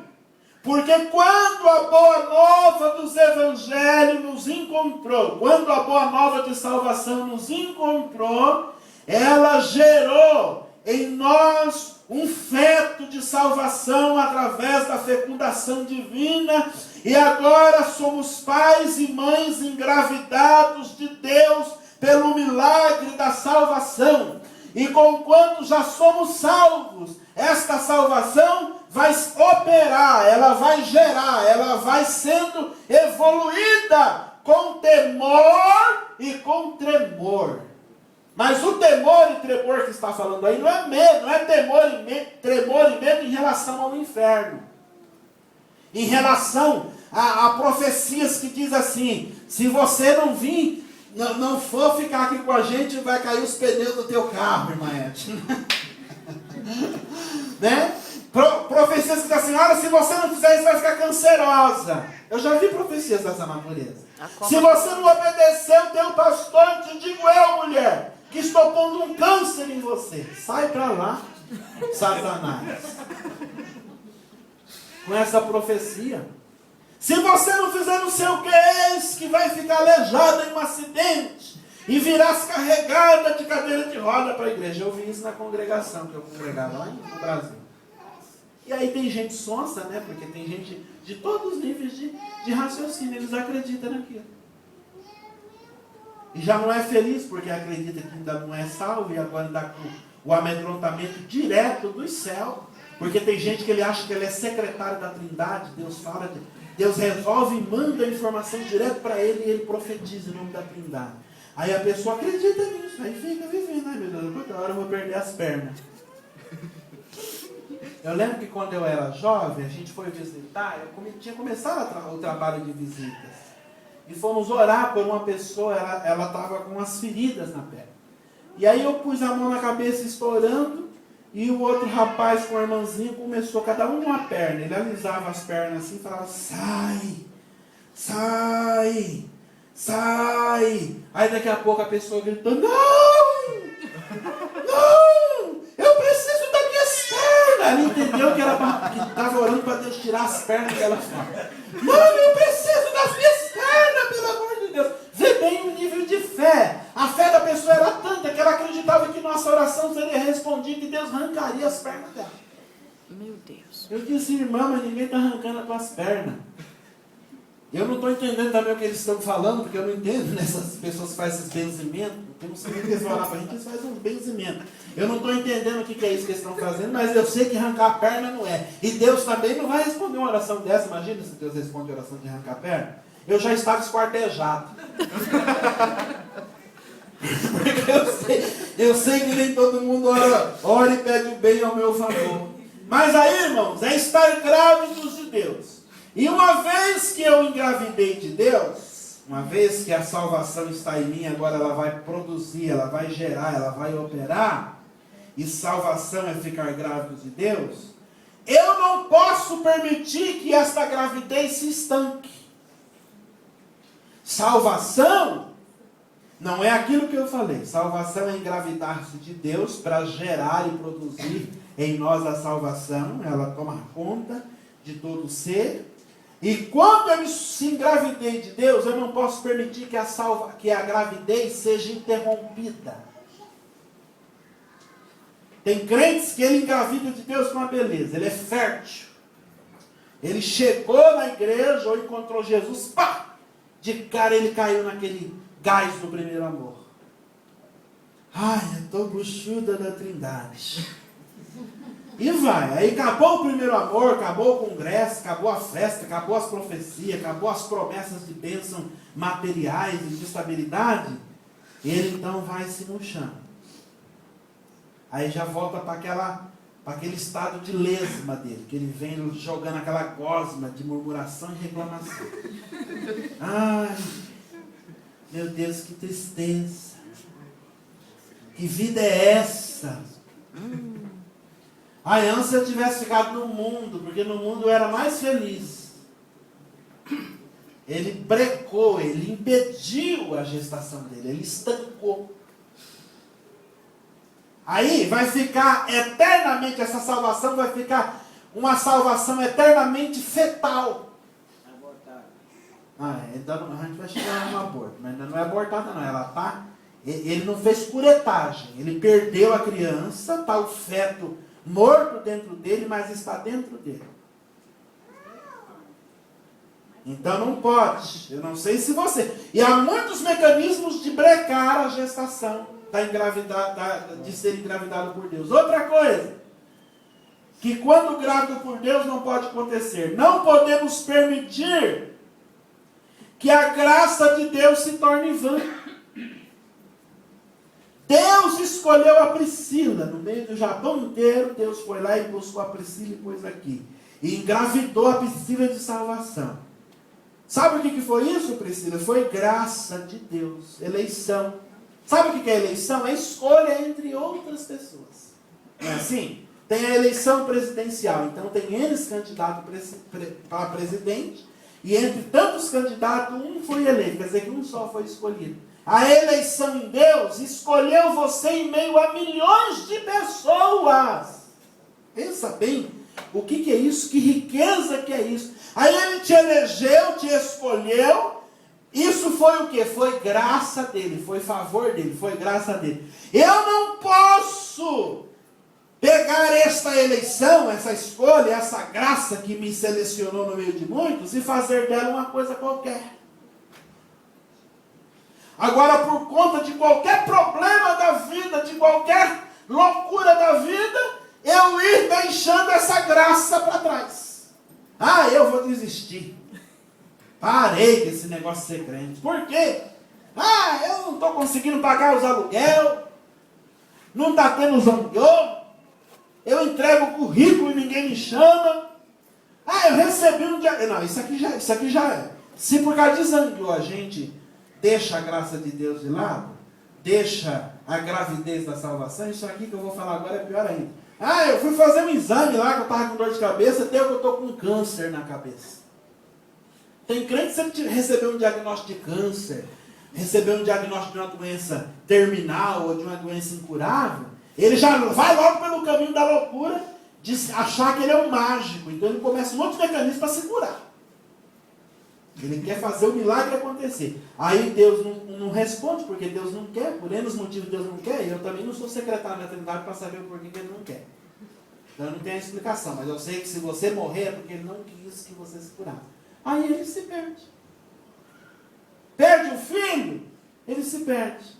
porque quando a boa nova dos evangelhos nos encontrou, quando a boa nova de salvação nos encontrou, ela gerou em nós um feto de salvação através da fecundação divina, e agora somos pais e mães engravidados de Deus pelo milagre da salvação. E conquanto já somos salvos, esta salvação vai operar, ela vai gerar, ela vai sendo evoluída com temor e com tremor. Mas o temor e tremor que está falando aí não é medo, não é tremor e medo em relação ao inferno. Em relação a profecias que diz assim: se você não vir, não for ficar aqui com a gente, vai cair os pneus do teu carro, irmã Edna. Né? Profecias que dizem assim: olha, se você não fizer isso, vai ficar cancerosa. Eu já vi profecias dessa natureza. Se você não obedecer o teu pastor, te digo eu, mulher, que estou pondo um câncer em você. Sai para lá, Satanás. Com essa profecia. Se você não fizer não sei o que, eis que vai ficar aleijada em um acidente e virás carregada de cadeira de roda para a igreja. Eu vi isso na congregação que eu congregava lá no Brasil. E aí tem gente sonsa, né? Porque tem gente de todos os níveis de raciocínio. Eles acreditam naquilo. E já não é feliz porque acredita que ainda não é salvo e agora ainda com o amedrontamento direto do céu. Porque tem gente que ele acha que ele é secretário da Trindade. Deus resolve e manda a informação direto para ele e ele profetiza em nome da Trindade. Aí a pessoa acredita nisso, aí fica vivendo. Ai meu Deus, qualquer hora eu vou perder as pernas. Eu lembro que quando eu era jovem, a gente foi visitar, eu tinha começado o trabalho de visitas. E fomos orar por uma pessoa, ela estava com umas feridas na perna. E aí eu pus a mão na cabeça estourando, e o outro rapaz com a irmãzinha começou, cada um uma perna. Ele alisava as pernas assim e falava: sai, sai, sai. Aí daqui a pouco a pessoa gritou: não, não, eu preciso das minhas pernas. Ela entendeu que estava orando para Deus tirar as pernas dela fora. Não, eu preciso das minhas pernas, pelo amor de Deus. Vê bem o nível de fé. A fé da pessoa era Deus arrancaria as pernas dela. Meu Deus. Eu disse, irmã, mas ninguém está arrancando as tuas pernas. Eu não estou entendendo também o que eles estão falando, porque eu não entendo, né? Essas pessoas fazem esses benzimentos. Tem uns que eles vão orar para a gente, eles fazem uns benzimentos. Eu não estou entendendo o que é isso que eles estão fazendo, mas eu sei que arrancar a perna não é. E Deus também não vai responder uma oração dessa. Imagina se Deus responde a oração de arrancar a perna. Eu já estava esquartejado. Porque eu sei que nem todo mundo ora e pede o bem ao meu favor. Mas aí, irmãos, é estar grávidos de Deus. E uma vez que eu engravidei de Deus, uma vez que a salvação está em mim, agora ela vai produzir, ela vai gerar, ela vai operar, e salvação é ficar grávido de Deus, eu não posso permitir que esta gravidez se estanque. Salvação não é aquilo que eu falei. Salvação é engravidar-se de Deus para gerar e produzir em nós a salvação. Ela toma conta de todo ser. E quando eu se engravidei de Deus, eu não posso permitir que a gravidez seja interrompida. Tem crentes que ele engravida de Deus com uma beleza. Ele é fértil. Ele chegou na igreja ou encontrou Jesus, pá! De cara ele caiu naquele gás do primeiro amor. Ai, eu estou buchuda da Trindade. E vai. Aí acabou o primeiro amor, acabou o congresso, acabou a festa, acabou as profecias, acabou as promessas de bênção materiais e de estabilidade. Ele então vai se murchando. Aí já volta para aquele estado de lesma dele, que ele vem jogando aquela gosma de murmuração e reclamação. Ai, meu Deus, que tristeza. Que vida é essa? Ai, antes eu tivesse ficado no mundo, porque no mundo eu era mais feliz. Ele brecou, ele impediu a gestação dele, ele estancou. Aí vai ficar eternamente, essa salvação vai ficar uma salvação eternamente fetal. A gente vai chegar no aborto, mas ainda não é abortada não, ela está... Ele não fez curetagem, ele perdeu a criança, está o feto morto dentro dele, mas está dentro dele. Então não pode, eu não sei se você... E há muitos mecanismos de brecar a gestação, de ser engravidado por Deus. Outra coisa, que quando grávido por Deus não pode acontecer. Não podemos permitir que a graça de Deus se torne vã. Deus escolheu a Priscila, no meio do Japão inteiro, Deus foi lá e buscou a Priscila e pôs aqui. E engravidou a Priscila de salvação. Sabe o que foi isso, Priscila? Foi graça de Deus, eleição. Sabe o que é eleição? É escolha entre outras pessoas. Não é assim? Tem a eleição presidencial, então tem eles candidatos para presidente, e entre tantos candidatos, um foi eleito, quer dizer que um só foi escolhido. A eleição em Deus escolheu você em meio a milhões de pessoas. Pensa bem, o que é isso? Que riqueza que é isso? Aí ele te elegeu, te escolheu. Isso foi o que? Foi graça dele, foi favor dele, foi graça dele. Eu não posso pegar esta eleição, essa escolha, essa graça que me selecionou no meio de muitos e fazer dela uma coisa qualquer. Agora, por conta de qualquer problema da vida, de qualquer loucura da vida, eu ir deixando essa graça para trás. Ah, eu vou desistir. Parei com esse negócio de ser crente. Por quê? Ah, eu não estou conseguindo pagar os aluguel. Não está tendo zangô. Eu entrego o currículo e ninguém me chama. Ah, eu recebi um dia... Não, isso aqui já é. Se por causa de zangô a gente deixa a graça de Deus de lado, deixa a gravidez da salvação, isso aqui que eu vou falar agora é pior ainda. Ah, eu fui fazer um exame lá que eu estava com dor de cabeça, até que eu estou com câncer na cabeça. Tem crente que você recebeu um diagnóstico de câncer, recebeu um diagnóstico de uma doença terminal ou de uma doença incurável, ele já vai logo pelo caminho da loucura de achar que ele é um mágico. Então ele começa um monte de mecanismo para se curar. Ele quer fazer o milagre acontecer. Aí Deus não responde, porque Deus não quer, por N motivos Deus não quer, e eu também não sou secretário da Trindade para saber o porquê que Ele não quer. Então eu não tenho a explicação, mas eu sei que se você morrer é porque Ele não quis que você se curasse. Aí ele se perde. Perde o filho, ele se perde.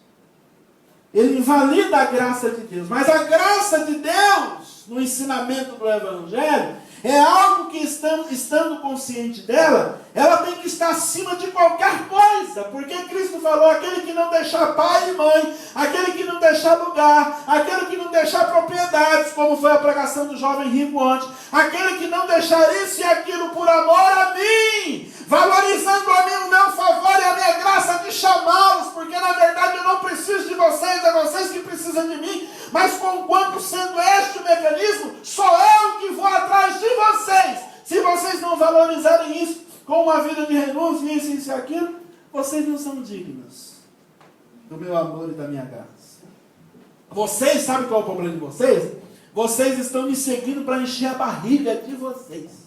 Ele invalida a graça de Deus. Mas a graça de Deus, no ensinamento do Evangelho, é algo que, estando consciente dela, ela tem que estar acima de qualquer coisa. Porque Cristo falou, aquele que não deixar pai e mãe, aquele que não deixar lugar, aquele que não deixar propriedades, como foi a pregação do jovem rico ontem, aquele que não deixar isso e aquilo por amor a mim, valorizando a mim o meu favor e a minha graça de chamá-los, porque na verdade eu não preciso de vocês, é vocês que precisam de mim, mas conquanto sendo este o mecanismo, sou eu que vou atrás de vocês. Se vocês não valorizarem isso com uma vida de renúncia, isso e aquilo, vocês não são dignos do meu amor e da minha graça. Vocês, sabem qual é o problema de vocês? Vocês estão me seguindo para encher a barriga de vocês.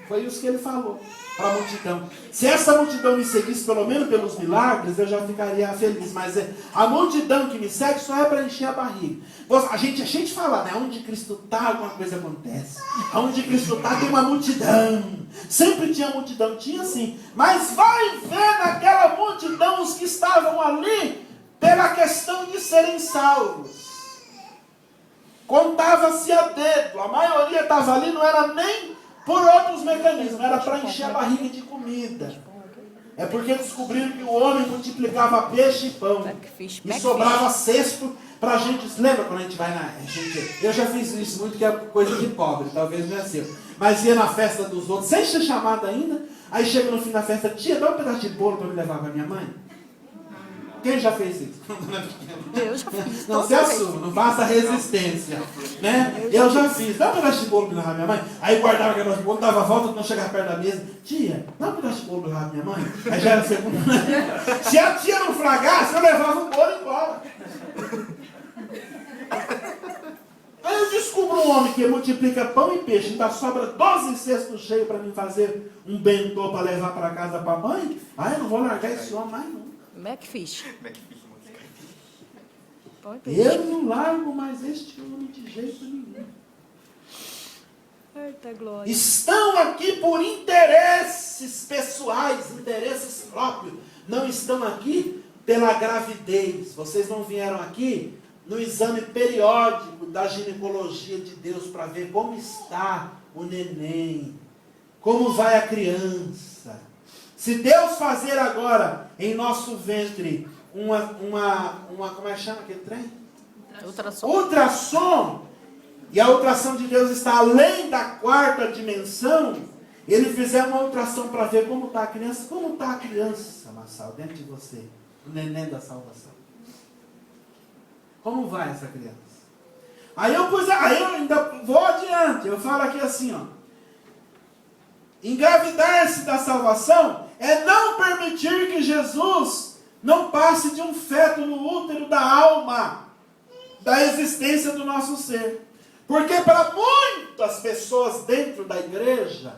Foi isso que ele falou para a multidão. Se essa multidão me seguisse pelo menos pelos milagres, eu já ficaria feliz. Mas a multidão que me segue só é para encher a barriga. A gente fala, né? Onde Cristo está, alguma coisa acontece. Onde Cristo está, tem uma multidão. Sempre tinha multidão, tinha sim. Mas vai ver naquela multidão os que estavam ali pela questão de serem salvos. Contava-se a dedo. A maioria estava ali, não era nem por outros mecanismos, era para encher a barriga de comida. É porque descobriram que o homem multiplicava peixe e pão. E sobrava cesto para a gente. Lembra quando a gente vai na... eu já fiz isso muito, que é coisa de pobre, talvez não é seu. Mas ia na festa dos outros, sem ser chamado ainda. Aí chega no fim da festa, tia, dá um pedaço de bolo para me levar para minha mãe. Quem já fez isso? Eu já fiz. Não se assuma, não faça resistência. Né? Eu já fiz. Dá um pedaço de bolo para levar minha mãe. Aí guardava aquele pedaço de bolo, dava a volta, não chegava perto da mesa. Tia, dá um pedaço de bolo para levar minha mãe. Aí já era a segunda. Se a tia não fragasse, eu levava o bolo embora. Aí eu descubro um homem que multiplica pão e peixe, ainda sobra 12 cestos cheios para mim fazer um bentô para levar para casa para a mãe. Aí eu não vou largar esse homem mais não. Macfish. Eu não largo mais este homem de jeito nenhum. Eita glória. Estão aqui por interesses pessoais, interesses próprios. Não estão aqui pela gravidez. Vocês não vieram aqui no exame periódico da ginecologia de Deus para ver como está o neném, como vai a criança. Se Deus fazer agora em nosso ventre como é que chama aquele trem? Ultrassom. E a ultrassom de Deus está além da 4ª dimensão. Ele fizer uma ultrassom para ver como está a criança. Como está a criança, Massal, dentro de você? O neném da salvação. Como vai essa criança? Aí eu ainda vou adiante. Eu falo aqui assim, ó. Engravidar-se da salvação é não permitir que Jesus não passe de um feto no útero da alma, da existência do nosso ser. Porque para muitas pessoas dentro da igreja,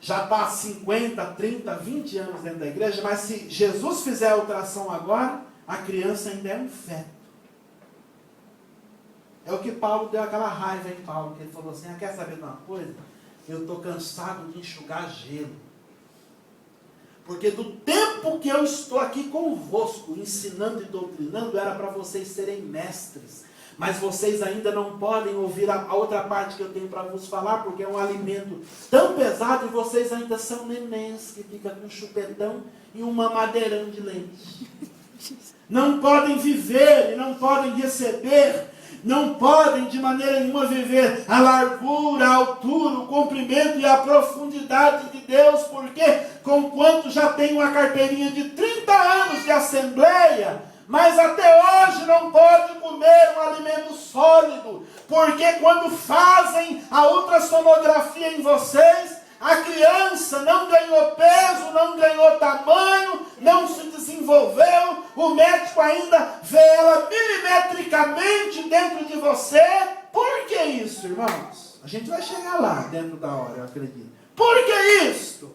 já está 50, 30, 20 anos dentro da igreja, mas se Jesus fizer a ultrassom agora, a criança ainda é um feto. É o que Paulo deu aquela raiva em Paulo, que ele falou assim, quer saber de uma coisa? Eu estou cansado de enxugar gelo. Porque do tempo que eu estou aqui convosco, ensinando e doutrinando, era para vocês serem mestres. Mas vocês ainda não podem ouvir a outra parte que eu tenho para vos falar, porque é um alimento tão pesado e vocês ainda são nenéns que ficam com um chupetão e um mamadeirão de leite. Não podem viver e não podem receber. Não podem de maneira nenhuma viver a largura, a altura, o comprimento e a profundidade de Deus, porque conquanto já tem uma carteirinha de 30 anos de assembleia, mas até hoje não pode comer um alimento sólido, porque quando fazem a ultrassonografia em vocês, a criança não ganhou peso, não ganhou tamanho, não se desenvolveu, o médico ainda vê ela milimetricamente dentro de você. Por que isso, irmãos? A gente vai chegar lá dentro da hora, eu acredito. Por que isso?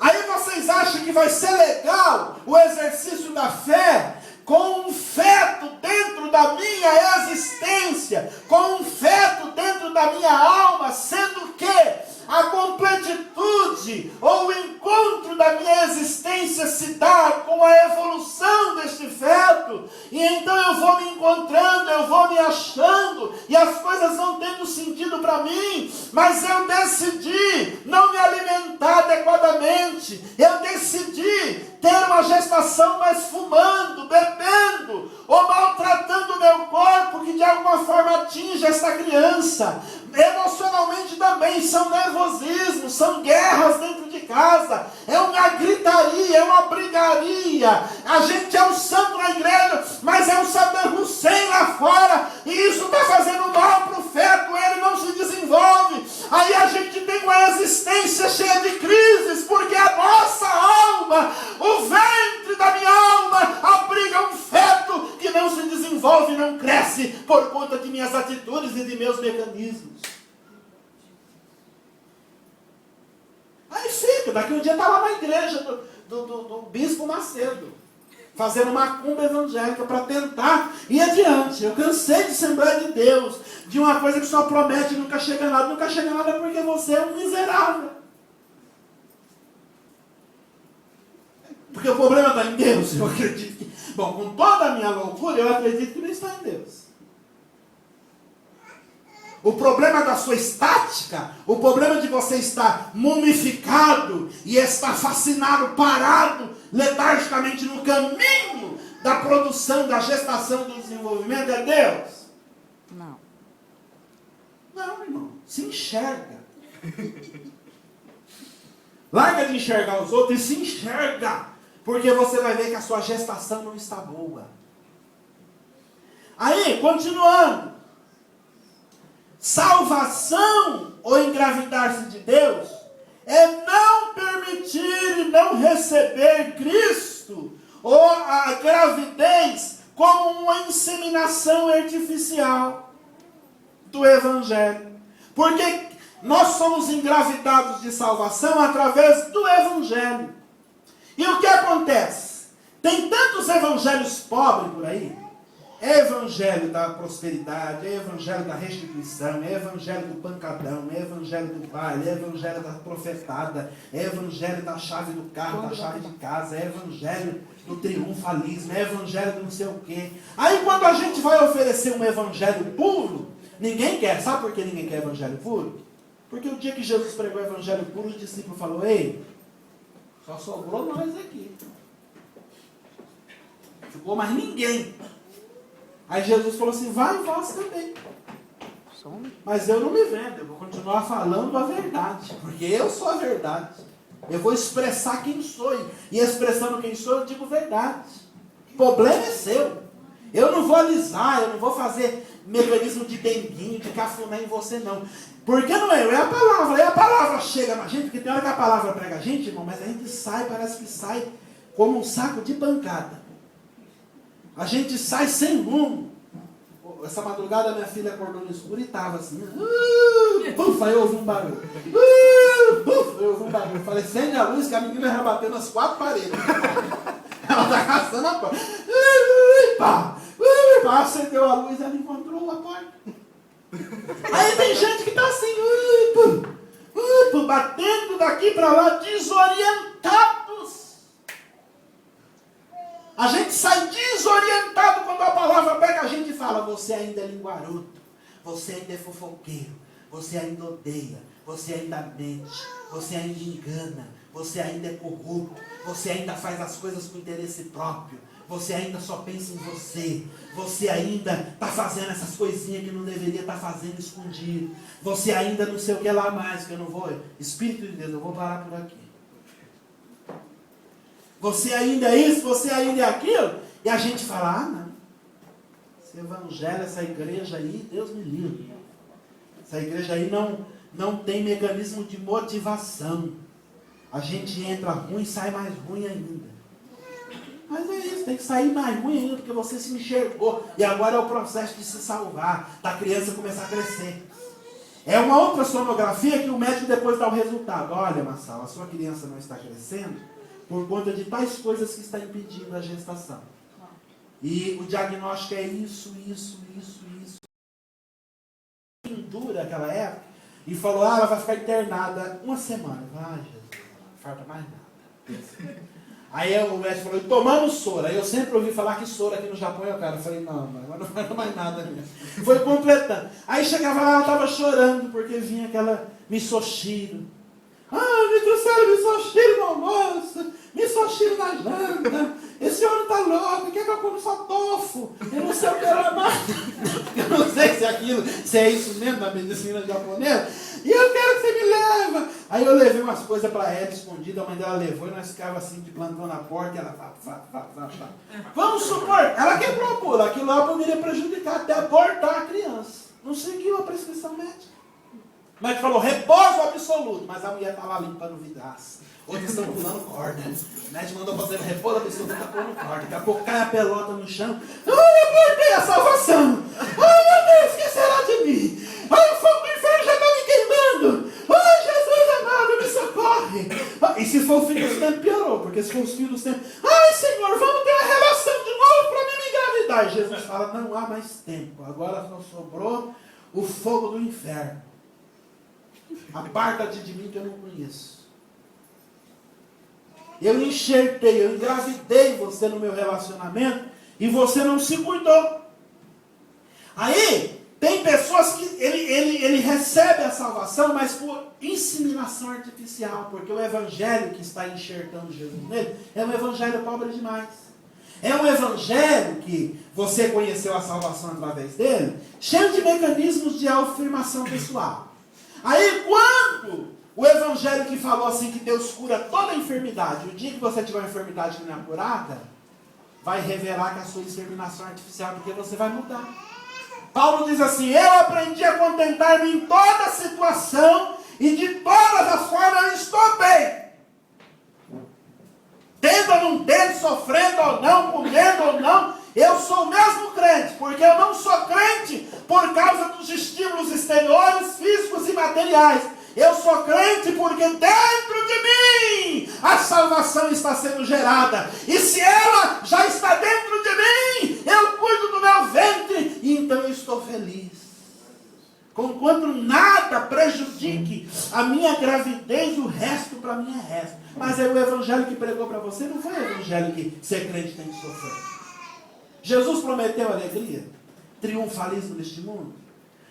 Aí vocês acham que vai ser legal o exercício da fé com um feto dentro da minha existência, com um feto dentro da minha alma, sendo que a completitude ou o encontro da minha existência se dá com a evolução deste feto, e então eu vou me encontrando, eu vou me achando, e as coisas vão tendo sentido para mim, mas eu decidi não me alimentar adequadamente, eu decidi ter uma gestação mais fumando, bebendo, ou maltratando o meu corpo, que de alguma forma atinge esta criança. Emocionalmente também, são nervosismos, são guerras dentro de casa, é uma gritaria, é uma brigaria. A gente é um santo na igreja, mas é um Saddam Hussein lá fora, e isso está fazendo mal para o feto, ele não se desenvolve. Aí a gente tem uma existência cheia de crises, porque a nossa alma, o ventre da minha alma, abriga um feto que não se desenvolve, não cresce, por conta de minhas atitudes e de meus mecanismos. Aí fica, daqui um dia está lá na igreja do bispo Macedo, fazendo macumba evangélica para tentar ir adiante. Eu cansei de Assembleia de Deus, de uma coisa que só promete e nunca chega nada. Nunca chega nada porque você é um miserável. Porque o problema está em Deus, eu acredito que... Bom, com toda a minha loucura, eu acredito que não está em Deus. O problema da sua estática, o problema de você estar mumificado e estar fascinado, parado, letargicamente no caminho da produção, da gestação, do desenvolvimento, é Deus? Não. Não, irmão. Se enxerga. Larga de enxergar os outros e se enxerga. Porque você vai ver que a sua gestação não está boa. Aí, continuando. Salvação ou engravidar-se de Deus é não permitir e não receber Cristo ou a gravidez como uma inseminação artificial do Evangelho. Porque nós somos engravidados de salvação através do Evangelho. E o que acontece? Tem tantos evangelhos pobres por aí. É evangelho da prosperidade, é evangelho da restituição, é evangelho do pancadão, é evangelho do baile, é evangelho da profetada, é evangelho da chave do carro, da chave de casa, é evangelho do triunfalismo, é evangelho do não sei o quê. Aí quando a gente vai oferecer um evangelho puro, ninguém quer. Sabe por que ninguém quer evangelho puro? Porque o dia que Jesus pregou o evangelho puro, os discípulos falaram: ei, só sobrou nós aqui. Ficou mais ninguém. Aí Jesus falou assim: vai vós também. Mas eu não me vendo, eu vou continuar falando a verdade, porque eu sou a verdade. Eu vou expressar quem sou, e expressando quem sou, eu digo verdade. O problema é seu. Eu não vou alisar, eu não vou fazer mecanismo de denguinho, de cafuné em você, não. Porque não é eu, é a palavra. E a palavra chega na gente, porque tem hora que a palavra prega a gente, irmão, mas a gente sai, parece que sai como um saco de pancada. A gente sai sem rumo. Essa madrugada minha filha acordou no escuro e estava assim. Aí eu ouvi um barulho. Eu ouvi um barulho. Eu falei: acende a luz que a menina já bateu nas 4 paredes. Ela está caçando a porta. Acendeu a luz e ela encontrou a porta. Aí tem gente que está assim, batendo daqui para lá, desorientados. A gente sai desorientado quando a palavra pega a gente e fala: você ainda é linguarudo, você ainda é fofoqueiro, você ainda odeia, você ainda mente, você ainda engana, você ainda é corrupto, você ainda faz as coisas com interesse próprio, você ainda só pensa em você, você ainda está fazendo essas coisinhas que não deveria estar fazendo escondido, você ainda não sei o que lá mais, que eu não vou, Espírito de Deus, eu vou parar por aqui. Você ainda é isso, você ainda é aquilo. E a gente fala: ah, não. Esse evangelho, essa igreja aí, Deus me livre. Essa igreja aí não tem mecanismo de motivação. A gente entra ruim e sai mais ruim ainda. Mas é isso, tem que sair mais ruim ainda, porque você se enxergou. E agora é o processo de se salvar, da criança começar a crescer. É uma outra sonografia que o médico depois dá o resultado. Olha, Marcelo, a sua criança não está crescendo por conta de tais coisas que está impedindo a gestação. E o diagnóstico é isso. Dura aquela época. E falou, ela vai ficar internada uma semana. Ai, Jesus, não falta mais nada. Aí o médico falou, tomando soro. Aí eu sempre ouvi falar que soro aqui no Japão é o cara. Eu falei, não, mas não falta mais nada mesmo. Foi completando. Aí chegava lá, ela estava chorando, porque vinha aquela misoshiro. Me trouxeram misoshiro no almoço, misoshiro na janta. Esse homem tá louco, quer que eu como só tofu? Eu não sei o que era mais. Eu não sei se é isso mesmo na medicina japonesa. E eu quero que você me leva. Aí eu levei umas coisas para ela escondida, a mãe dela levou e nós ficava assim de plantão na porta e ela Vamos supor, ela quebrou a pula, aquilo lá poderia prejudicar até abortar a criança. Não seguiu a prescrição médica. O médico falou, repouso absoluto, mas a mulher estava limpando vidraça. Outros estão pulando corda. O médico mandou fazer repouso absoluto, está pulando corda. Daqui a pouco cai a pelota no chão. Ai, eu perdi a salvação. Ai, meu Deus, o que será de mim? Ai, o fogo do inferno já está me queimando. Ai, Jesus amado, me socorre. E se for o fim dos tempos, piorou. Porque se for o fim dos tempos, ai, Senhor, vamos ter uma relação de novo para mim me engravidar. E Jesus fala, não há mais tempo. Agora só sobrou o fogo do inferno. Aparta-te de mim que eu não conheço. Eu enxertei, eu engravidei você no meu relacionamento e você não se cuidou. Aí, tem pessoas que ele recebe a salvação, mas por inseminação artificial, porque o evangelho que está enxertando Jesus nele é um evangelho pobre demais. É um evangelho que você conheceu a salvação através dele, cheio de mecanismos de afirmação pessoal. Aí quando o evangelho que falou assim que Deus cura toda a enfermidade, o dia que você tiver uma enfermidade que não é curada, vai revelar que a sua inseminação artificial, porque você vai mudar. Paulo diz assim, eu aprendi a contentar-me em toda situação e de todas as formas eu estou bem. Tendo ou não tendo, sofrendo ou não, comendo ou não, eu sou o mesmo crente, porque eu não sou crente por causa dos estímulos exteriores, físicos e materiais. Eu sou crente porque dentro de mim a salvação está sendo gerada. E se ela já está dentro de mim, eu cuido do meu ventre e então eu estou feliz. Conquanto nada prejudique a minha gravidez, o resto para mim é resto. Mas é o evangelho que pregou para você, não foi o evangelho que ser crente tem que sofrer. Jesus prometeu alegria, triunfalismo neste mundo.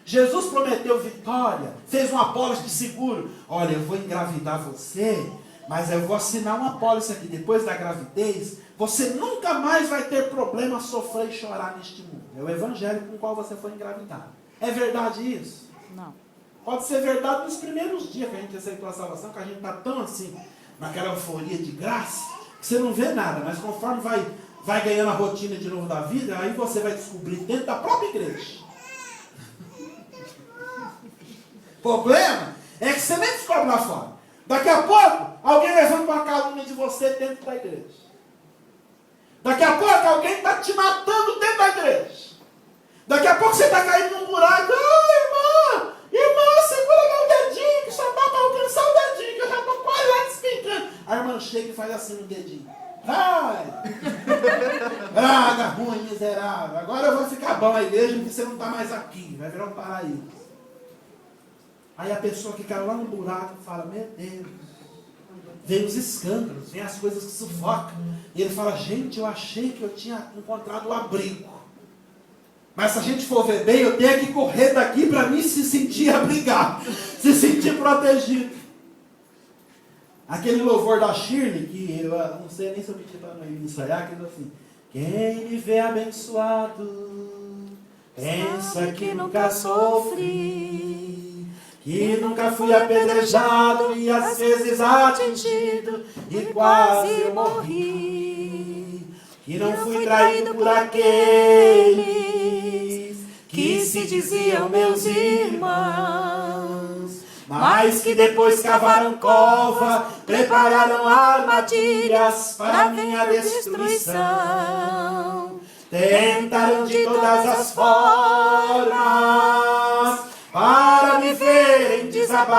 Jesus prometeu vitória, fez uma apólice de seguro. Olha, eu vou engravidar você, mas eu vou assinar uma apólice aqui. Depois da gravidez, você nunca mais vai ter problema, sofrer e chorar neste mundo. É o evangelho com o qual você foi engravidado. É verdade isso? Não. Pode ser verdade nos primeiros dias que a gente aceitou a salvação, que a gente está tão assim, naquela euforia de graça, que você não vê nada, mas conforme vai ganhando a rotina de novo da vida, aí você vai descobrir dentro da própria igreja. O problema é que você nem descobre lá fora. Daqui a pouco, alguém levanta uma calúnia de você dentro da igreja. Daqui a pouco, alguém está te matando dentro da igreja. Daqui a pouco você está caindo num buraco. Ai, irmã, segura meu dedinho, que só dá para alcançar o dedinho, que eu já estou quase lá despencando. A irmã chega e faz assim no dedinho. Vai! Praga ruim, miserável. Agora eu vou ficar bom a igreja porque você não está mais aqui. Vai virar um paraíso. Aí a pessoa que caiu lá no buraco fala, meu Deus, vem os escândalos, vem as coisas que sufocam. E ele fala, gente, eu achei que eu tinha encontrado o abrigo. Mas se a gente for ver bem, eu tenho que correr daqui para mim se sentir abrigado, se sentir protegido. Aquele louvor da Shirley, que eu não sei nem se eu menti para não ensaiar, que diz assim, quem me vê abençoado, pensa que nunca sofri, que nunca fui apedrejado e às vezes atingido e quase eu morri, que não fui traído por aqueles que se diziam meus irmãos, mas que depois cavaram cova, prepararam armadilhas para minha destruição. Tentaram de todas as formas para me ver querem desabar.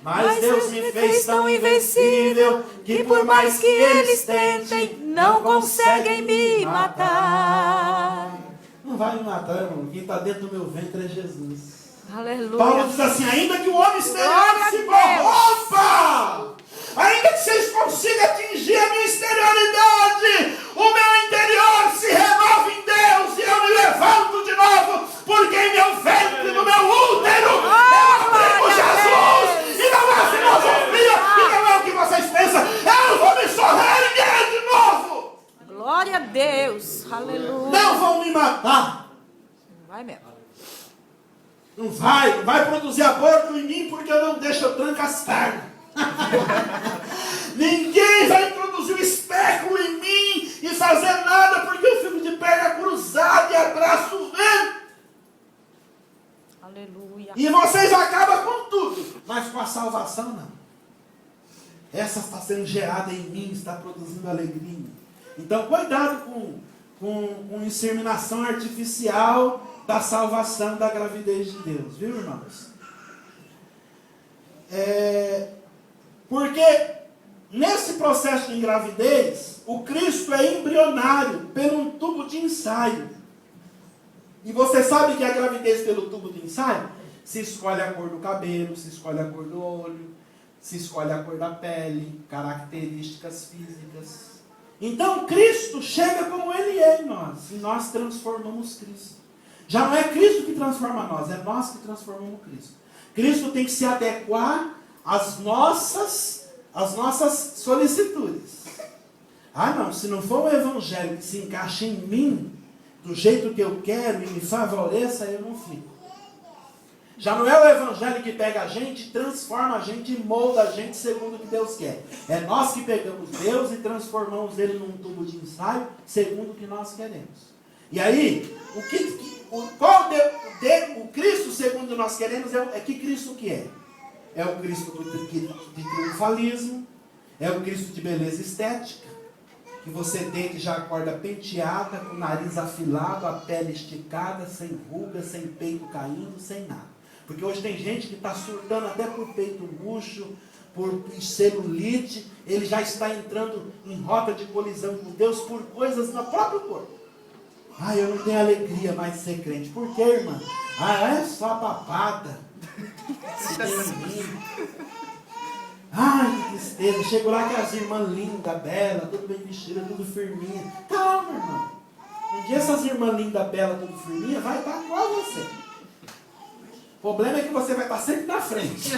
Mas Deus me fez tão invencível que por mais que eles tentem, não conseguem me matar. Não vai me matar, irmão. Quem está dentro do meu ventre é Jesus. Aleluia. Paulo diz assim, ainda que o homem exterior se corrompa, ainda que vocês consigam atingir a minha exterioridade, o meu interior se renova em Deus e eu me levanto de novo, porque em meu ventre, no meu útero, eu abrigo Jesus, e não é filosofia, e não é o que vocês pensam, eu vou me sorrir de novo. Glória a Deus. Aleluia. Não vão me matar. Vai mesmo. Não vai produzir aborto em mim porque eu não deixo, eu tranco as pernas. Ninguém vai introduzir um espéculo em mim e fazer nada porque eu fico de perna cruzada e abraço o vento. Aleluia. E vocês acabam com tudo, mas com a salvação não. Essa está sendo gerada em mim, está produzindo alegria. Então cuidado com inseminação artificial da salvação da gravidez de Deus, viu, irmãos? Porque nesse processo de gravidez, o Cristo é embrionário pelo tubo de ensaio. E você sabe que a gravidez pelo tubo de ensaio se escolhe a cor do cabelo, se escolhe a cor do olho, se escolhe a cor da pele, características físicas. Então Cristo chega como Ele é em nós, e nós transformamos Cristo. Já não é Cristo que transforma nós, é nós que transformamos Cristo. Cristo tem que se adequar às nossas solicitudes. Ah não, se não for um evangelho que se encaixe em mim, do jeito que eu quero e me favoreça, eu não fico. Já não é o evangelho que pega a gente, transforma a gente e molda a gente segundo o que Deus quer. É nós que pegamos Deus e transformamos Ele num tubo de ensaio segundo o que nós queremos. E aí, o Cristo segundo nós queremos é que Cristo que é? É o Cristo de triunfalismo, é o Cristo de beleza estética, que você deita e já acorda penteada, com o nariz afilado, a pele esticada, sem ruga, sem peito caindo, sem nada. Porque hoje tem gente que está surtando até por peito murcho, por celulite, ele já está entrando em rota de colisão com Deus por coisas no próprio corpo. Ah, eu não tenho alegria mais de ser crente. Por quê, irmã? Ah, é só papada. Ai, que tristeza. Chego lá com as irmãs lindas, belas, tudo bem vestidas, tudo firminha. Calma, irmão. Um dia essas irmãs lindas, belas, tudo firminha, vai estar igual a você. O problema é que você vai estar sempre na frente.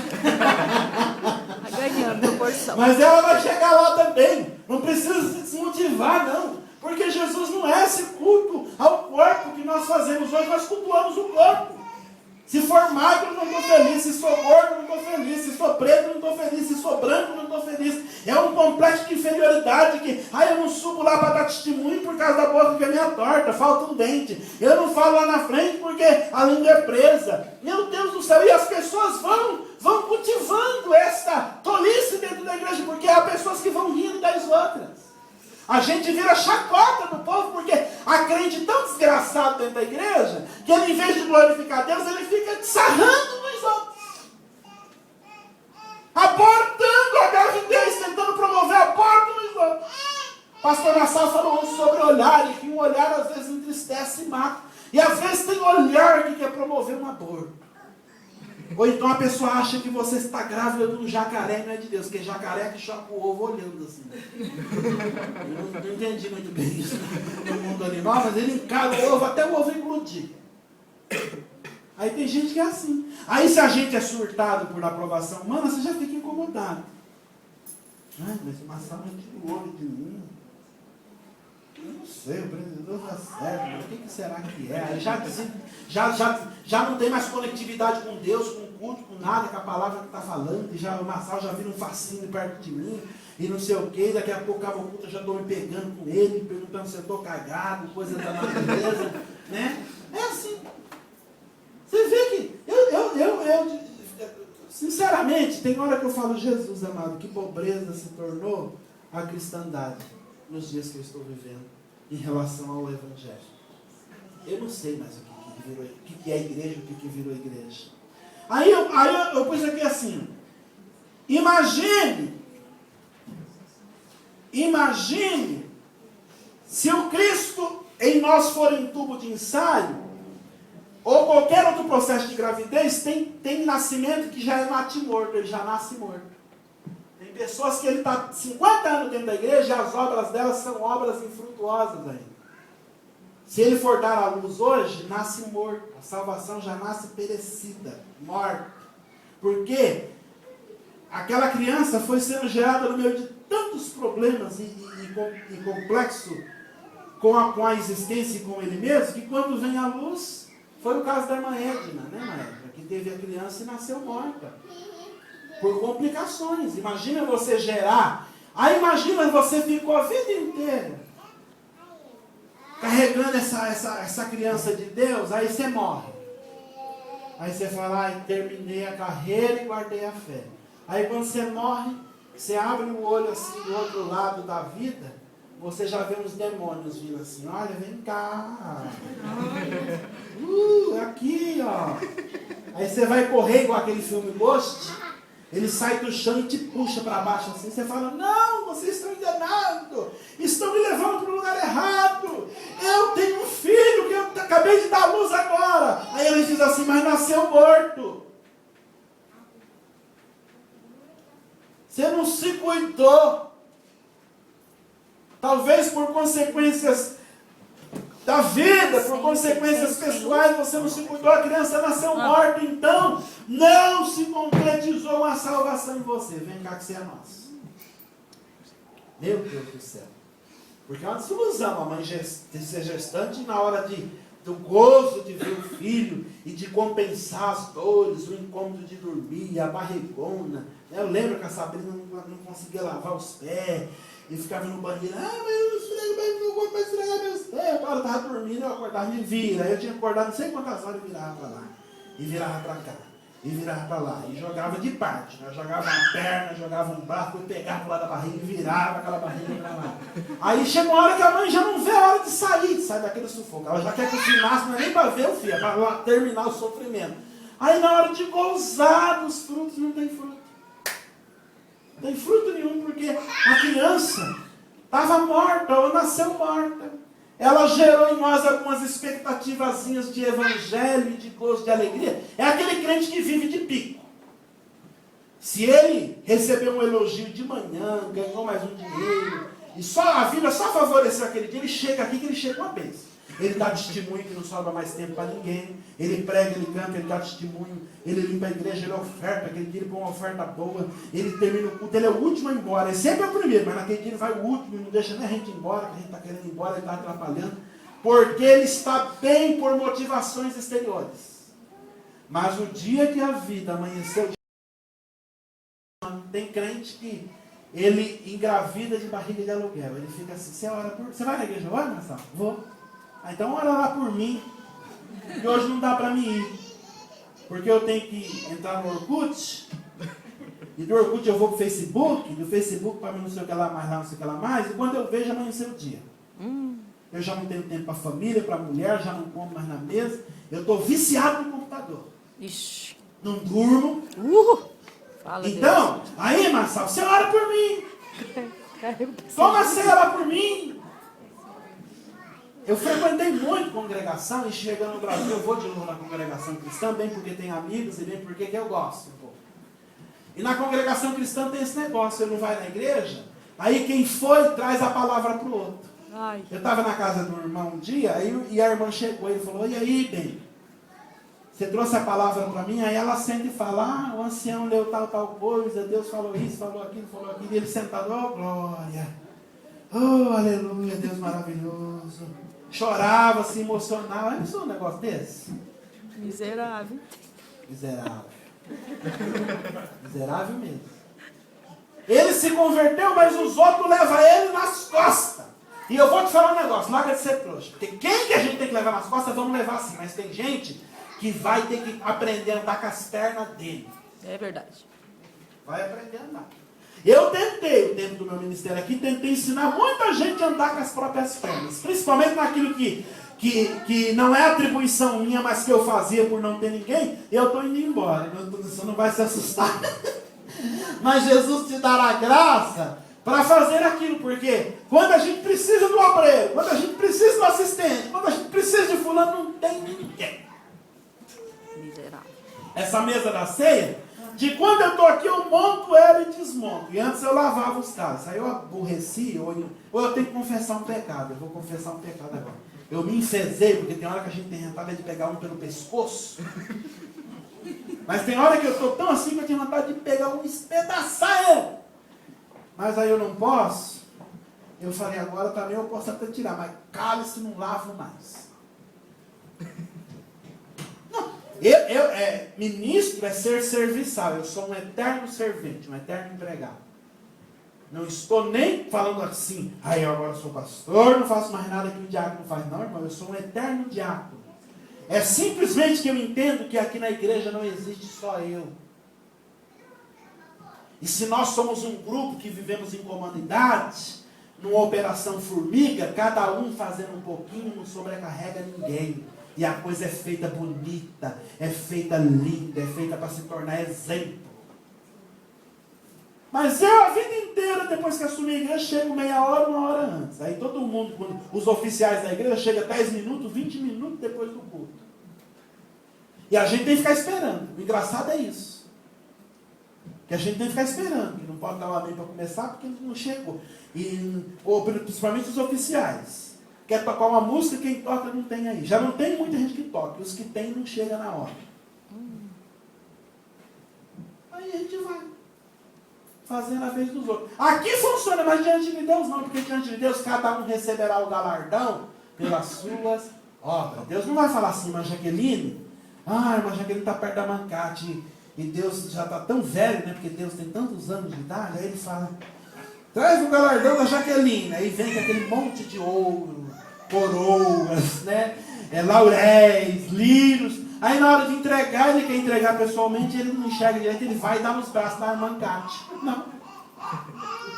Vai ganhando a porção. Mas ela vai chegar lá também. Não precisa se desmotivar, não. Porque Jesus não é esse culto ao corpo que nós fazemos hoje. Nós cultuamos o corpo. Se for magro, não estou feliz. Se sou gordo, não estou feliz. Se sou preto, não estou feliz. Se sou branco, não estou feliz. É um complexo de inferioridade que, eu não subo lá para dar testemunho por causa da boca que é minha torta, falta um dente. Eu não falo lá na frente porque a língua é presa. Meu Deus do céu, e as pessoas vão cultivando esta tolice dentro da igreja, porque há pessoas que vão rindo das outras. A gente vira chacota do povo, porque a crente tão desgraçado dentro da igreja, que ele, em vez de glorificar Deus, ele fica sarrando nos outros. Abortando a gravidez, tentando promover aborto nos outros. Pastor Nassau falou sobre olhar, e que um olhar às vezes entristece e mata. E às vezes tem olhar que quer promover um aborto. Ou então a pessoa acha que você está grávida de um jacaré e não é de Deus, porque jacaré é que choca o ovo olhando assim. Eu não entendi muito bem isso no mundo animal, mas ele encara o ovo até o ovo implodir. Aí tem gente que é assim. Aí se a gente é surtado por aprovação humana, você já fica incomodado. Ai, mas o Massal tirou o olho de mim. Eu não sei, o prendedor está certo, mas o que será que é? Aí já não tem mais conectividade com Deus, com o culto, com nada, com a palavra que está falando, e já, o Massal já vira um fascínio perto de mim, e não sei o que, daqui a pouco o culto eu já estou me pegando com ele, perguntando se eu estou cagado, coisa da natureza, né? É assim. Você vê que, eu sinceramente, tem hora que eu falo, Jesus amado, que pobreza se tornou a cristandade nos dias que eu estou vivendo em relação ao Evangelho. Eu não sei mais o que é igreja, o que virou igreja. Aí eu pus aqui assim, imagine se o Cristo em nós for em tubo de ensaio, ou qualquer outro processo de gravidez, tem nascimento que já é natimorto, ele já nasce morto. Tem pessoas que ele está 50 anos dentro da igreja e as obras delas são obras infrutuosas ainda. Se ele for dar à luz hoje, nasce morto. A salvação já nasce perecida, morta. Porque aquela criança foi sendo gerada no meio de tantos problemas e complexo com a existência e com ele mesmo, que quando vem à luz, foi o caso da irmã Edna, né, Edna? Que teve a criança e nasceu morta. Por complicações. Imagina você gerar. Aí imagina você ficou a vida inteira carregando essa criança de Deus, aí você morre. Aí você fala, terminei a carreira e guardei a fé. Aí quando você morre, você abre o olho assim do outro lado da vida, você já vê uns demônios vindo assim, olha, vem cá. Aqui, ó. Aí você vai correr igual aquele filme Ghost, ele sai do chão e te puxa para baixo assim, você fala, não, vocês estão enganados, estão me levando para o lugar errado, eu tenho um filho que eu acabei de dar luz agora. Aí ele diz assim, mas nasceu morto. Você não se cuidou. Talvez por consequências da vida, por consequências pessoais, você não se cuidou, a criança nasceu morta, então não se concretizou a salvação em você. Vem cá que você é nosso. Meu Deus do céu. Porque é uma desilusão a mãe ser gestante na hora do gozo de ver o filho e de compensar as dores, o incômodo de dormir, a barrigona. Eu lembro que a Sabrina não conseguia lavar os pés e ficava no banheiro. Mas eu não vou mais esfregar meus pés. Eu estava dormindo, eu acordava, me vira. Eu tinha que acordar não sei quantas horas e virava para lá. E virava para cá. E virava para lá. E jogava de parte. Né? Jogava uma perna, jogava um braço, e pegava lá da barriga e virava aquela barriga para lá. Aí chega uma hora que a mãe já não vê a hora de sair. Sai daquele sufoco. Ela já quer que o filho nasça, não é nem para ver o filho, é para terminar o sofrimento. Aí na hora de gozar dos frutos, não tem fruto. Não tem fruto nenhum, porque a criança estava morta ou nasceu morta. Ela gerou em nós algumas expectativazinhas de evangelho e de gozo, de alegria. É aquele crente que vive de pico. Se ele recebeu um elogio de manhã, ganhou mais um dinheiro, e só a vida só favoreceu aquele dia, ele chega aqui que ele chega uma vez. Ele dá testemunho que não sobra mais tempo para ninguém. Ele prega, ele canta, ele dá testemunho. Ele limpa a igreja, ele oferta. Aquele dia ele põe uma oferta boa. Ele termina o culto, ele é o último a ir embora. Ele sempre é o primeiro, mas naquele dia ele vai o último. Não deixa nem a gente ir embora, que a gente está querendo ir embora, ele está atrapalhando. Porque ele está bem por motivações exteriores. Mas o dia que a vida amanheceu, tem crente que ele engravida de barriga de aluguel. Ele fica assim, você vai na igreja hoje, Marcelo? Vou. Então ora lá por mim, que hoje não dá para mim ir, porque eu tenho que entrar no Orkut, e do Orkut eu vou para o Facebook, do Facebook para mim não sei o que lá mais, não sei o que lá mais, e quando eu vejo amanhecer o dia. Eu já não tenho tempo para a família, para a mulher, já não como mais na mesa, eu estou viciado no computador. Ixi. Não durmo. Fala, então, Deus. Aí Marcelo, você ora por mim. Toma a ceia lá por mim. Eu frequentei muito congregação e chegando no Brasil, eu vou de novo na congregação cristã, bem porque tem amigos e bem porque que eu gosto. E na congregação cristã tem esse negócio, você não vai na igreja, aí quem foi traz a palavra para o outro. Ai. Eu estava na casa do irmão um dia, e a irmã chegou e falou, e aí, bem, você trouxe a palavra para mim? Aí ela senta e fala, o ancião leu tal coisa, Deus falou isso, falou aquilo, e ele sentado, glória, aleluia, Deus maravilhoso. Chorava, se emocionava. Eu sou um negócio desse? Miserável. Miserável mesmo. Ele se converteu, mas os outros levam ele nas costas. E eu vou te falar um negócio, larga de ser trouxa. Porque quem que a gente tem que levar nas costas, vamos levar assim. Mas tem gente que vai ter que aprender a andar com as pernas dele. É verdade. Vai aprender a andar. Eu tentei, dentro do meu ministério aqui, tentei ensinar muita gente a andar com as próprias pernas. Principalmente naquilo que que não é atribuição minha, mas que eu fazia por não ter ninguém, eu estou indo embora. Você não vai se assustar. Mas Jesus te dará graça para fazer aquilo, porque quando a gente precisa do obreiro, quando a gente precisa do assistente, quando a gente precisa de fulano, não tem ninguém. Miserável. Essa mesa da ceia, de quando eu estou aqui, eu monto ela e desmonto. E antes eu lavava os carros. Aí eu aborreci, ou eu tenho que confessar um pecado. Eu vou confessar um pecado agora. Eu me enfezei, porque tem hora que a gente tem vontade de pegar um pelo pescoço. Mas tem hora que eu estou tão assim que eu tenho vontade de pegar um e espedaçar ele. Mas aí eu não posso. Eu falei, agora também eu posso até tirar, mas cálice não lavo mais. Não, ministro é ser serviçal. Eu sou um eterno servente, um eterno empregado. Não estou nem falando assim, aí eu agora sou pastor, não faço mais nada que o diácono faz. Não, irmão, eu sou um eterno diácono. É simplesmente que eu entendo que aqui na igreja não existe só eu. E se nós somos um grupo que vivemos em comunidade, numa operação formiga, cada um fazendo um pouquinho, não sobrecarrega ninguém. E a coisa é feita bonita, é feita linda, é feita para se tornar exemplo. Mas eu a vida inteira, depois que assumi a igreja, chego meia hora, uma hora antes. Aí todo mundo, quando os oficiais da igreja, chegam 10 minutos, 20 minutos depois do culto. E a gente tem que ficar esperando. O engraçado é isso. Que a gente tem que ficar esperando. Que não pode dar o amém para começar, porque ele não chegou. Ou principalmente os oficiais. Quer tocar uma música, quem toca não tem aí. Já não tem muita gente que toca. Os que tem não chega na hora. Aí a gente vai fazendo a vez dos outros. Aqui funciona, mas diante de Deus não, porque diante de Deus cada um receberá o galardão pelas suas obras. Deus não vai falar assim, irmã Jaqueline, irmã Jaqueline está perto da Mancate, e Deus já está tão velho, né, porque Deus tem tantos anos de idade, aí ele fala, traz o galardão da Jaqueline, aí vem com aquele monte de ouro, coroas, né, lauréis, lírios. Aí na hora de entregar, ele quer entregar pessoalmente, ele não enxerga direito, ele vai dar nos braços da Mancate. Não.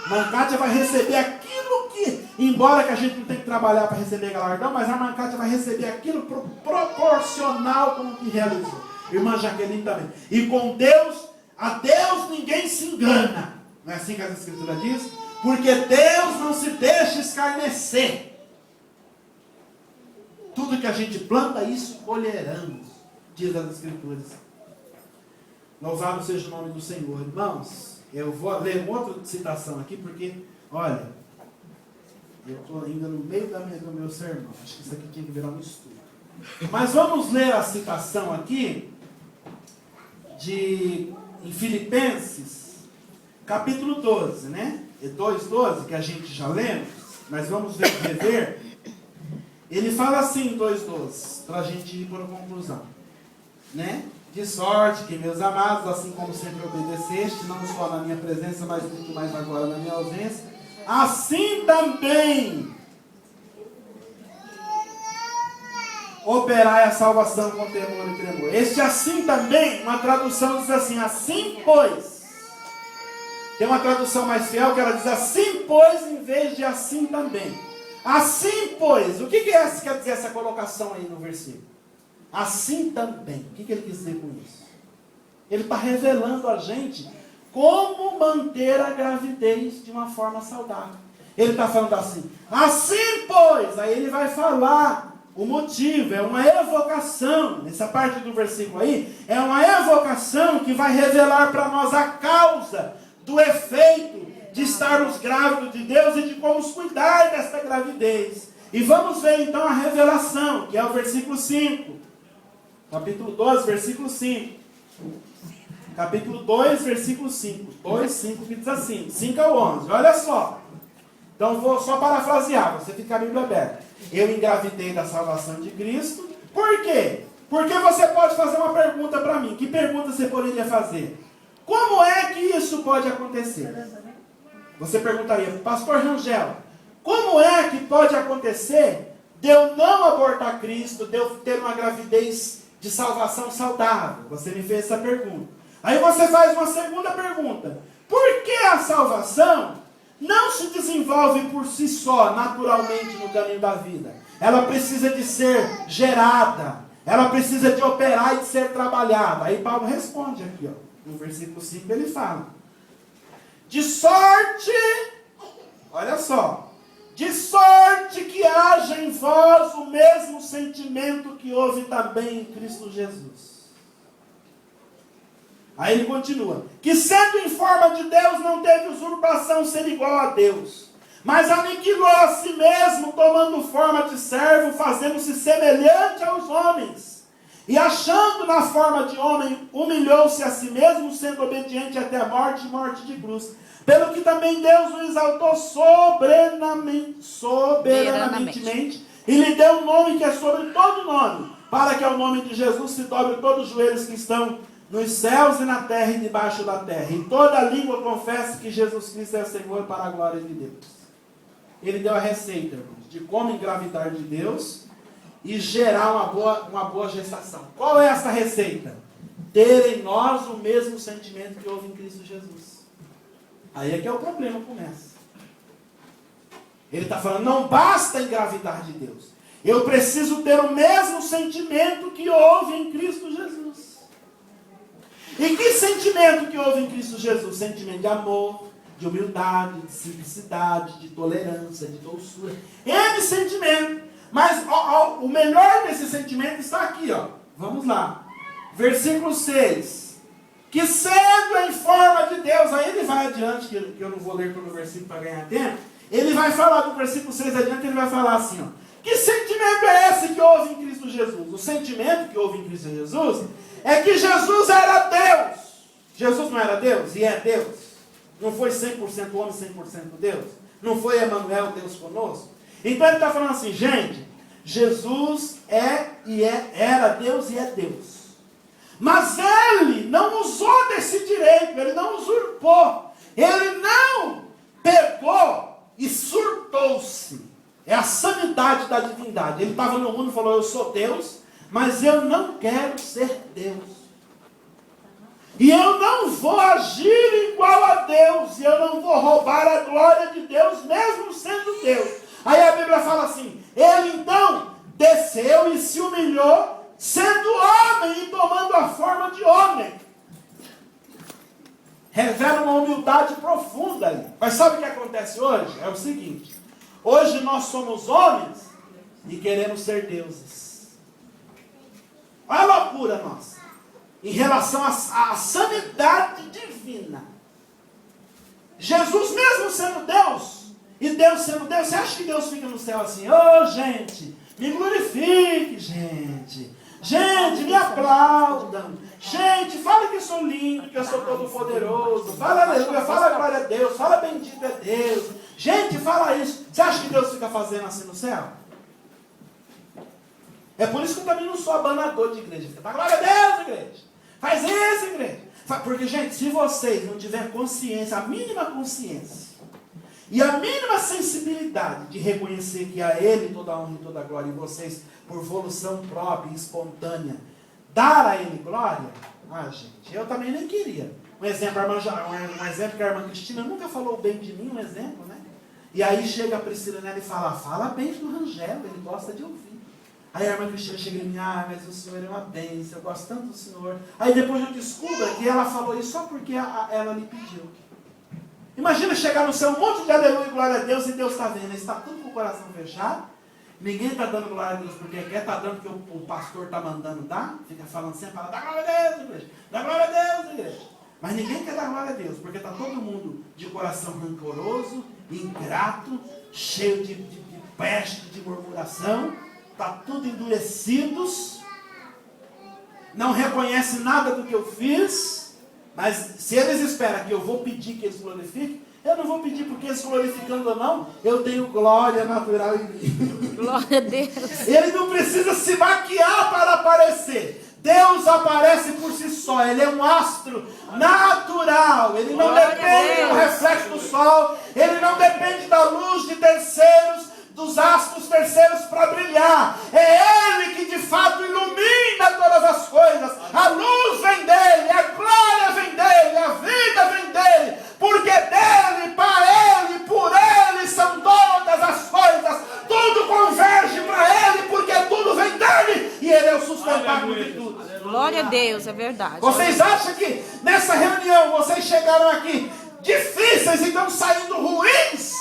Mancate vai receber aquilo que, embora que a gente não tenha que trabalhar para receber galardão, mas a Mancate vai receber aquilo proporcional com o que realizou. Irmã Jaqueline também. E com Deus, a Deus ninguém se engana. Não é assim que as Escrituras diz? Porque Deus não se deixa escarnecer. Tudo que a gente planta, isso colheremos. Diz as Escrituras. Louvado seja o nome do Senhor. Irmãos, eu vou ler uma outra citação aqui, porque, olha, eu estou ainda no meio do meu sermão. Acho que isso aqui tinha que virar um estudo. Mas vamos ler a citação aqui, em Filipenses, capítulo 12, né? 2:12, que a gente já lemos, mas vamos rever. Ele fala assim em 2:12, para a gente ir para a conclusão. Né? De sorte que, meus amados, assim como sempre obedeceste, não só na minha presença, mas muito mais agora na minha ausência, assim também operai a salvação com temor e tremor. Este assim também, uma tradução diz assim pois. Tem uma tradução mais fiel que ela diz assim pois, em vez de assim também. Assim pois, o que quer dizer essa colocação aí no versículo? Assim também. O que ele quis dizer com isso? Ele está revelando a gente como manter a gravidez de uma forma saudável. Ele está falando assim pois, aí ele vai falar o motivo, é uma evocação. Essa parte do versículo aí é uma evocação que vai revelar para nós a causa do efeito de estarmos grávidos de Deus e de como cuidar dessa gravidez. E vamos ver então a revelação, que é o versículo 5. Capítulo 12, versículo 5. Capítulo 2, versículo 5. 2, 5, que diz assim, 5 ao 11. Olha só. Então vou só parafrasear, você fica a Bíblia aberta. Eu engravidei da salvação de Cristo. Por quê? Porque você pode fazer uma pergunta para mim. Que pergunta você poderia fazer? Como é que isso pode acontecer? Você perguntaria, pastor Rangel, como é que pode acontecer de eu não abortar Cristo, de eu ter uma gravidez de salvação saudável? Você me fez essa pergunta. Aí você faz uma segunda pergunta. Por que a salvação não se desenvolve por si só, naturalmente, no caminho da vida. Ela precisa de ser gerada. Ela precisa de operar e de ser trabalhada. Aí Paulo responde aqui, ó. No versículo 5 ele fala: de sorte, olha só, de sorte que haja em vós o mesmo sentimento que houve também em Cristo Jesus. Aí ele continua: que sendo em forma de Deus, não teve usurpação ser igual a Deus, mas aniquilou a si mesmo, tomando forma de servo, fazendo-se semelhante aos homens. E achando na forma de homem, humilhou-se a si mesmo, sendo obediente até a morte e morte de cruz. Pelo que também Deus o exaltou soberanamente, e lhe deu um nome que é sobre todo nome, para que ao nome de Jesus se dobre todos os joelhos que estão nos céus e na terra e debaixo da terra, e toda língua confesse que Jesus Cristo é Senhor, para a glória de Deus. Ele deu a receita, irmãos, de como engravidar de Deus e gerar uma boa gestação. Qual é essa receita? Ter em nós o mesmo sentimento que houve em Cristo Jesus. Aí é que é o problema, começa. Ele está falando, não basta engravidar de Deus. Eu preciso ter o mesmo sentimento que houve em Cristo Jesus. E que sentimento que houve em Cristo Jesus? Sentimento de amor, de humildade, de simplicidade, de tolerância, de doçura. Esse sentimento. Mas o melhor desse sentimento está aqui, ó. Vamos lá. Versículo 6. Que sendo em forma de Deus, aí ele vai adiante, que eu não vou ler todo o versículo para ganhar tempo. Ele vai falar do versículo 6 adiante, ele vai falar assim, ó. Que sentimento é esse que houve em Cristo Jesus? O sentimento que houve em Cristo Jesus é que Jesus era Deus. Jesus não era Deus e é Deus. Não foi 100% homem, 100% Deus. Não foi Emmanuel, Deus conosco. Então ele está falando assim, gente, Jesus era Deus e é Deus. Mas ele não usou desse direito, ele não usurpou. Ele não pegou e surtou-se. É a sanidade da divindade. Ele estava no mundo e falou, eu sou Deus, mas eu não quero ser Deus. E eu não vou agir igual a Deus, e eu não vou roubar a glória de Deus, mesmo sendo Deus. Aí a Bíblia fala assim, ele então desceu e se humilhou, sendo homem e tomando a forma de homem. Revela uma humildade profunda aí. Mas sabe o que acontece hoje? É o seguinte, hoje nós somos homens e queremos ser deuses. Olha a loucura nossa. Em relação à sanidade divina. Jesus mesmo sendo Deus, e Deus sendo Deus, você acha que Deus fica no céu assim, ô gente, me glorifique, gente. Gente, me aplaudam. Gente, fala que eu sou lindo, que eu sou todo poderoso. Fala aleluia, fala glória a Deus, fala bendito é Deus. Gente, fala isso. Você acha que Deus fica fazendo assim no céu? É por isso que eu também não sou abanador de igreja. Fica, glória a Deus, igreja. Faz isso, igreja. Porque, gente, se vocês não tiverem consciência, a mínima consciência, e a mínima sensibilidade de reconhecer que a Ele toda a honra e toda a glória, e vocês, por evolução própria e espontânea, dar a Ele glória, gente, eu também nem queria. Um exemplo que a irmã Cristina nunca falou bem de mim, um exemplo, né? E aí chega a Priscila nela e fala bem do Rangel, ele gosta de ouvir. Aí a irmã Cristina chega em mim, mas o senhor é uma bênção, eu gosto tanto do senhor. Aí depois eu descubro que ela falou isso só porque ela lhe pediu. Imagina chegar no céu um monte de aleluia e glória a Deus, e Deus está vendo, está tudo com o coração fechado, ninguém está dando glória a Deus porque quer, está dando que o pastor está mandando dar, fica falando sempre, fala, dá glória a Deus, igreja, dá glória a Deus, igreja. Mas ninguém quer dar glória a Deus, porque está todo mundo de coração rancoroso, ingrato, cheio de peste, de murmuração, está tudo endurecidos, não reconhece nada do que eu fiz, mas se eles esperam que eu vou pedir que eles glorifiquem, eu não vou pedir porque eles glorificando ou não, eu tenho glória natural em mim. Glória a Deus. Ele não precisa se maquiar para aparecer. Deus aparece por si só, ele é um astro natural, ele não depende do reflexo do sol, ele não depende da luz de terceiros, dos astros terceiros para brilhar. É Ele que de fato ilumina todas as coisas. A luz vem dele, a glória vem dele, a vida vem dele, porque dele, para ele, por Deus, é verdade. Vocês acham que nessa reunião vocês chegaram aqui difíceis e estão saindo ruins?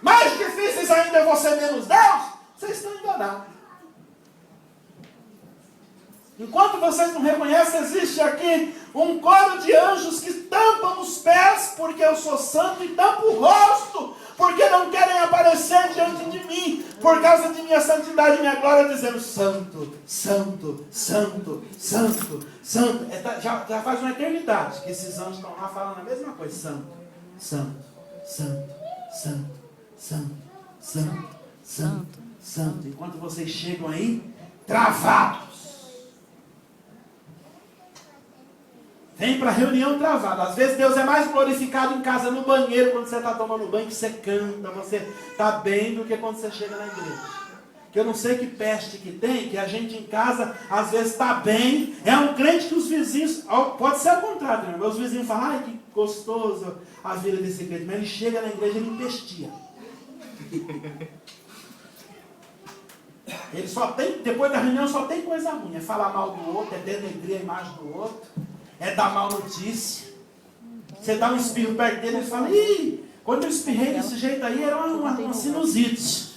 Mais difíceis ainda é você menos Deus? Vocês estão enganados. Enquanto vocês não reconhecem, existe aqui um coro de anjos que tampam os pés porque eu sou santo e tampam o rosto porque não querem aparecer diante de mim por causa de minha santidade e minha glória, dizendo santo, santo, santo, santo, santo. Já faz uma eternidade que esses anjos estão lá falando a mesma coisa. Santo, santo, santo, santo, santo, santo, santo, santo. Enquanto vocês chegam aí, travados. Vem para a reunião travada. Às vezes Deus é mais glorificado em casa, no banheiro, quando você está tomando banho, que você canta, você está bem, do que quando você chega na igreja. Que eu não sei que peste que tem, que a gente em casa, às vezes está bem, é um crente que os vizinhos, pode ser ao contrário, né? Meus vizinhos falam, ai que gostoso a vida desse crente, mas ele chega na igreja e ele empestia. Ele só tem, depois da reunião só tem coisa ruim, é falar mal do outro, é denegrir a imagem do outro, é dar mal notícia. Você dá um espirro perto dele e ele fala, ih, quando eu espirrei desse jeito aí era uma sinusite.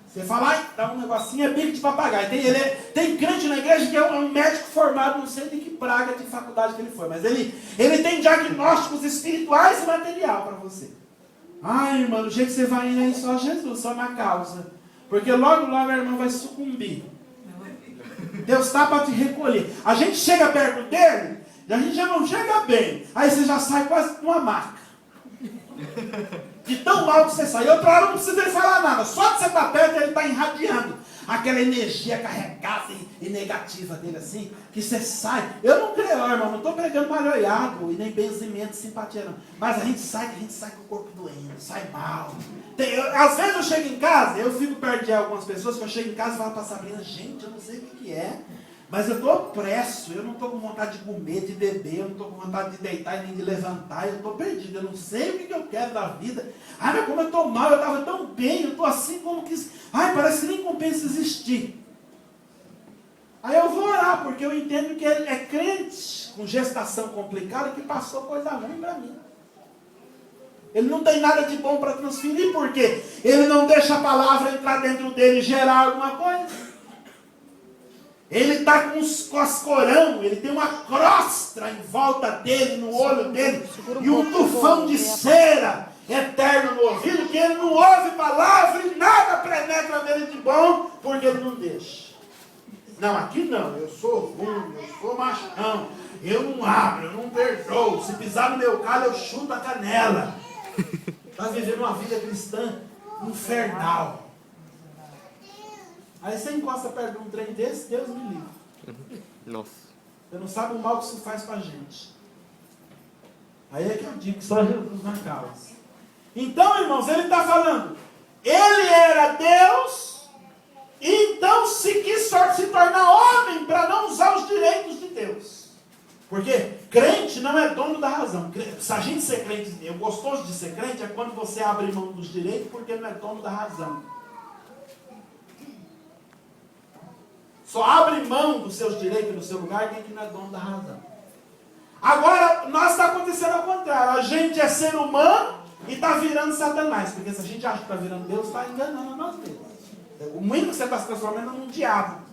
Você fala, ai, dá um negocinho, é bico de papagaio. Tem crente na igreja que é um médico formado, não sei de que praga de faculdade que ele foi, mas ele tem diagnósticos espirituais e material para você. Ai, irmão, do jeito que você vai indo aí, só Jesus, só na causa. Porque logo, logo a irmã vai sucumbir. Deus está para te recolher. A gente chega perto dele, e a gente já não chega bem. Aí você já sai quase com uma marca. De tão mal que você sai. Outra hora não precisa ele falar nada. Só que você está perto, ele está irradiando aquela energia carregada e negativa dele assim, que você sai. Eu não creio, irmão, não estou pregando malhoiado e nem benzimento, simpatia não. Mas a gente sai com o corpo doendo, sai mal. Às vezes eu chego em casa, eu fico perto de algumas pessoas que eu chego em casa e falo para a Sabrina, gente, eu não sei o que é, mas eu estou opresso, eu não estou com vontade de comer, de beber, eu não estou com vontade de deitar e nem de levantar, eu estou perdido, eu não sei o que eu quero da vida. Ai, mas como eu estou mal, eu estava tão bem, eu estou assim como que... Ai, parece que nem compensa existir. Aí eu vou orar, porque eu entendo que ele é crente, com gestação complicada, que passou coisa ruim para mim. Ele não tem nada de bom para transferir, porque ele não deixa a palavra entrar dentro dele e gerar alguma coisa. Ele está com os coscorão, ele tem uma crostra em volta dele, no olho dele, e um tufão de cera eterno no ouvido, que ele não ouve palavra e nada penetra nele de bom, porque ele não deixa. Não, aqui não, eu sou ruim, eu sou machão, eu não abro, eu não perdoo, se pisar no meu calho eu chuto a canela. Está vivendo uma vida cristã infernal. Aí você encosta perto de um trem desse, Deus me livre. Nossa. Você não sabe o mal que isso faz para a gente. Aí é que eu digo que só Jesus na causa. Então, irmãos, ele está falando, ele era Deus, e então se quis se tornar homem para não usar os direitos de Deus. Porque crente não é dono da razão. Se a gente ser crente, eu gostoso de ser crente, é quando você abre mão dos direitos porque não é dono da razão. Só abre mão dos seus direitos no seu lugar quem que não é dono da razão. Agora, nós está acontecendo ao contrário. A gente é ser humano e está virando Satanás. Porque se a gente acha que está virando Deus, está enganando a nós mesmos. O mínimo que você está se transformando é num diabo.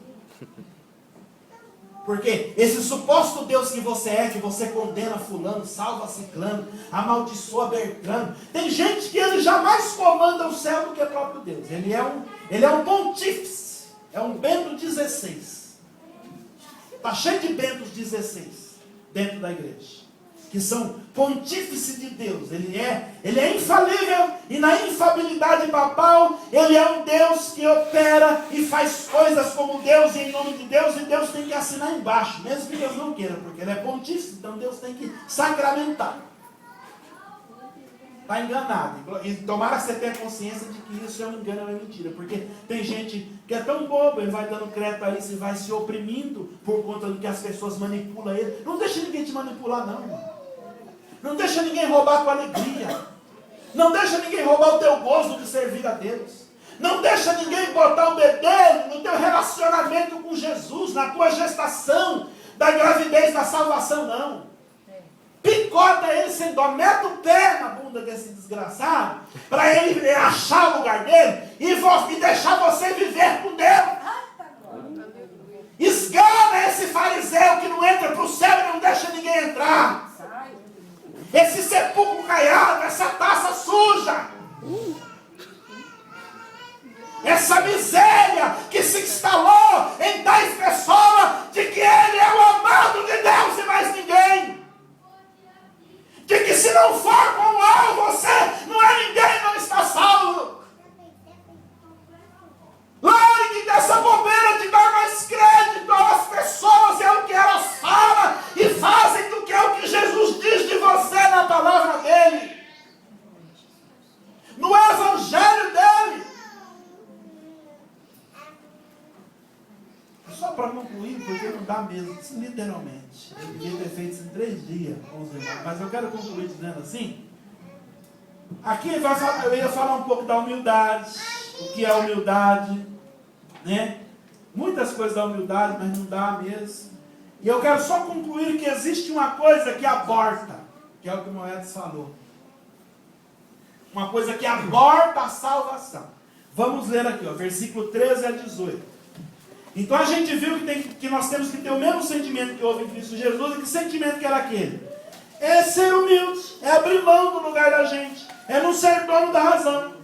Porque esse suposto Deus que você condena fulano, salva ciclano, amaldiçoa Bertrano. Tem gente que ele jamais comanda o céu do que o próprio Deus. Ele é um pontífice, é um Bento XVI. Está cheio de Bentos XVI dentro da igreja. Que são pontífice de Deus. Ele é infalível e na infabilidade papal, ele é um Deus que opera e faz coisas como Deus e em nome de Deus, e Deus tem que assinar embaixo, mesmo que Deus não queira, porque ele é pontífice, então Deus tem que sacramentar. Está enganado. E tomara que você tenha consciência de que isso é um engano, é mentira, porque tem gente que é tão bobo, ele vai dando crédito a isso e vai se oprimindo por conta do que as pessoas manipulam ele. Não deixa ninguém te manipular não, irmão. Não deixa ninguém roubar a tua alegria. Não deixa ninguém roubar o teu gozo de servir a Deus. Não deixa ninguém botar o bedelho no teu relacionamento com Jesus, na tua gestação, da gravidez, da salvação, não. Picota ele sem dó, mete o pé na bunda desse desgraçado, para ele achar o lugar dele e deixar você viver com Deus. Esgana esse fariseu que não entra para o céu e não deixa ninguém entrar. Esse sepulcro caiado, essa taça suja. Essa miséria que se instalou em tais pessoas de que ele é o amado de Deus e mais ninguém. De que se não for com o alvo, você não é ninguém, não está salvo. Largue dessa bobeira de dar mais crédito às pessoas e ao que elas falam e fazem do que é o que Jesus diz de você na palavra dele. No evangelho dele. Só para concluir, porque não dá mesmo, literalmente. Eu devia ter feito isso em 3 dias, mas eu quero concluir dizendo assim. Aqui eu ia falar um pouco da humildade, o que é humildade, né? Muitas coisas da humildade, mas não dá mesmo. E eu quero só concluir que existe uma coisa que aborta, que é o que o Moedas falou. Uma coisa que aborta a salvação. Vamos ler aqui, ó, versículo 13 a 18. Então a gente viu que nós temos que ter o mesmo sentimento que houve em Cristo Jesus. E que sentimento que era aquele? É ser humilde, é abrir mão do lugar da gente, é não ser dono da razão.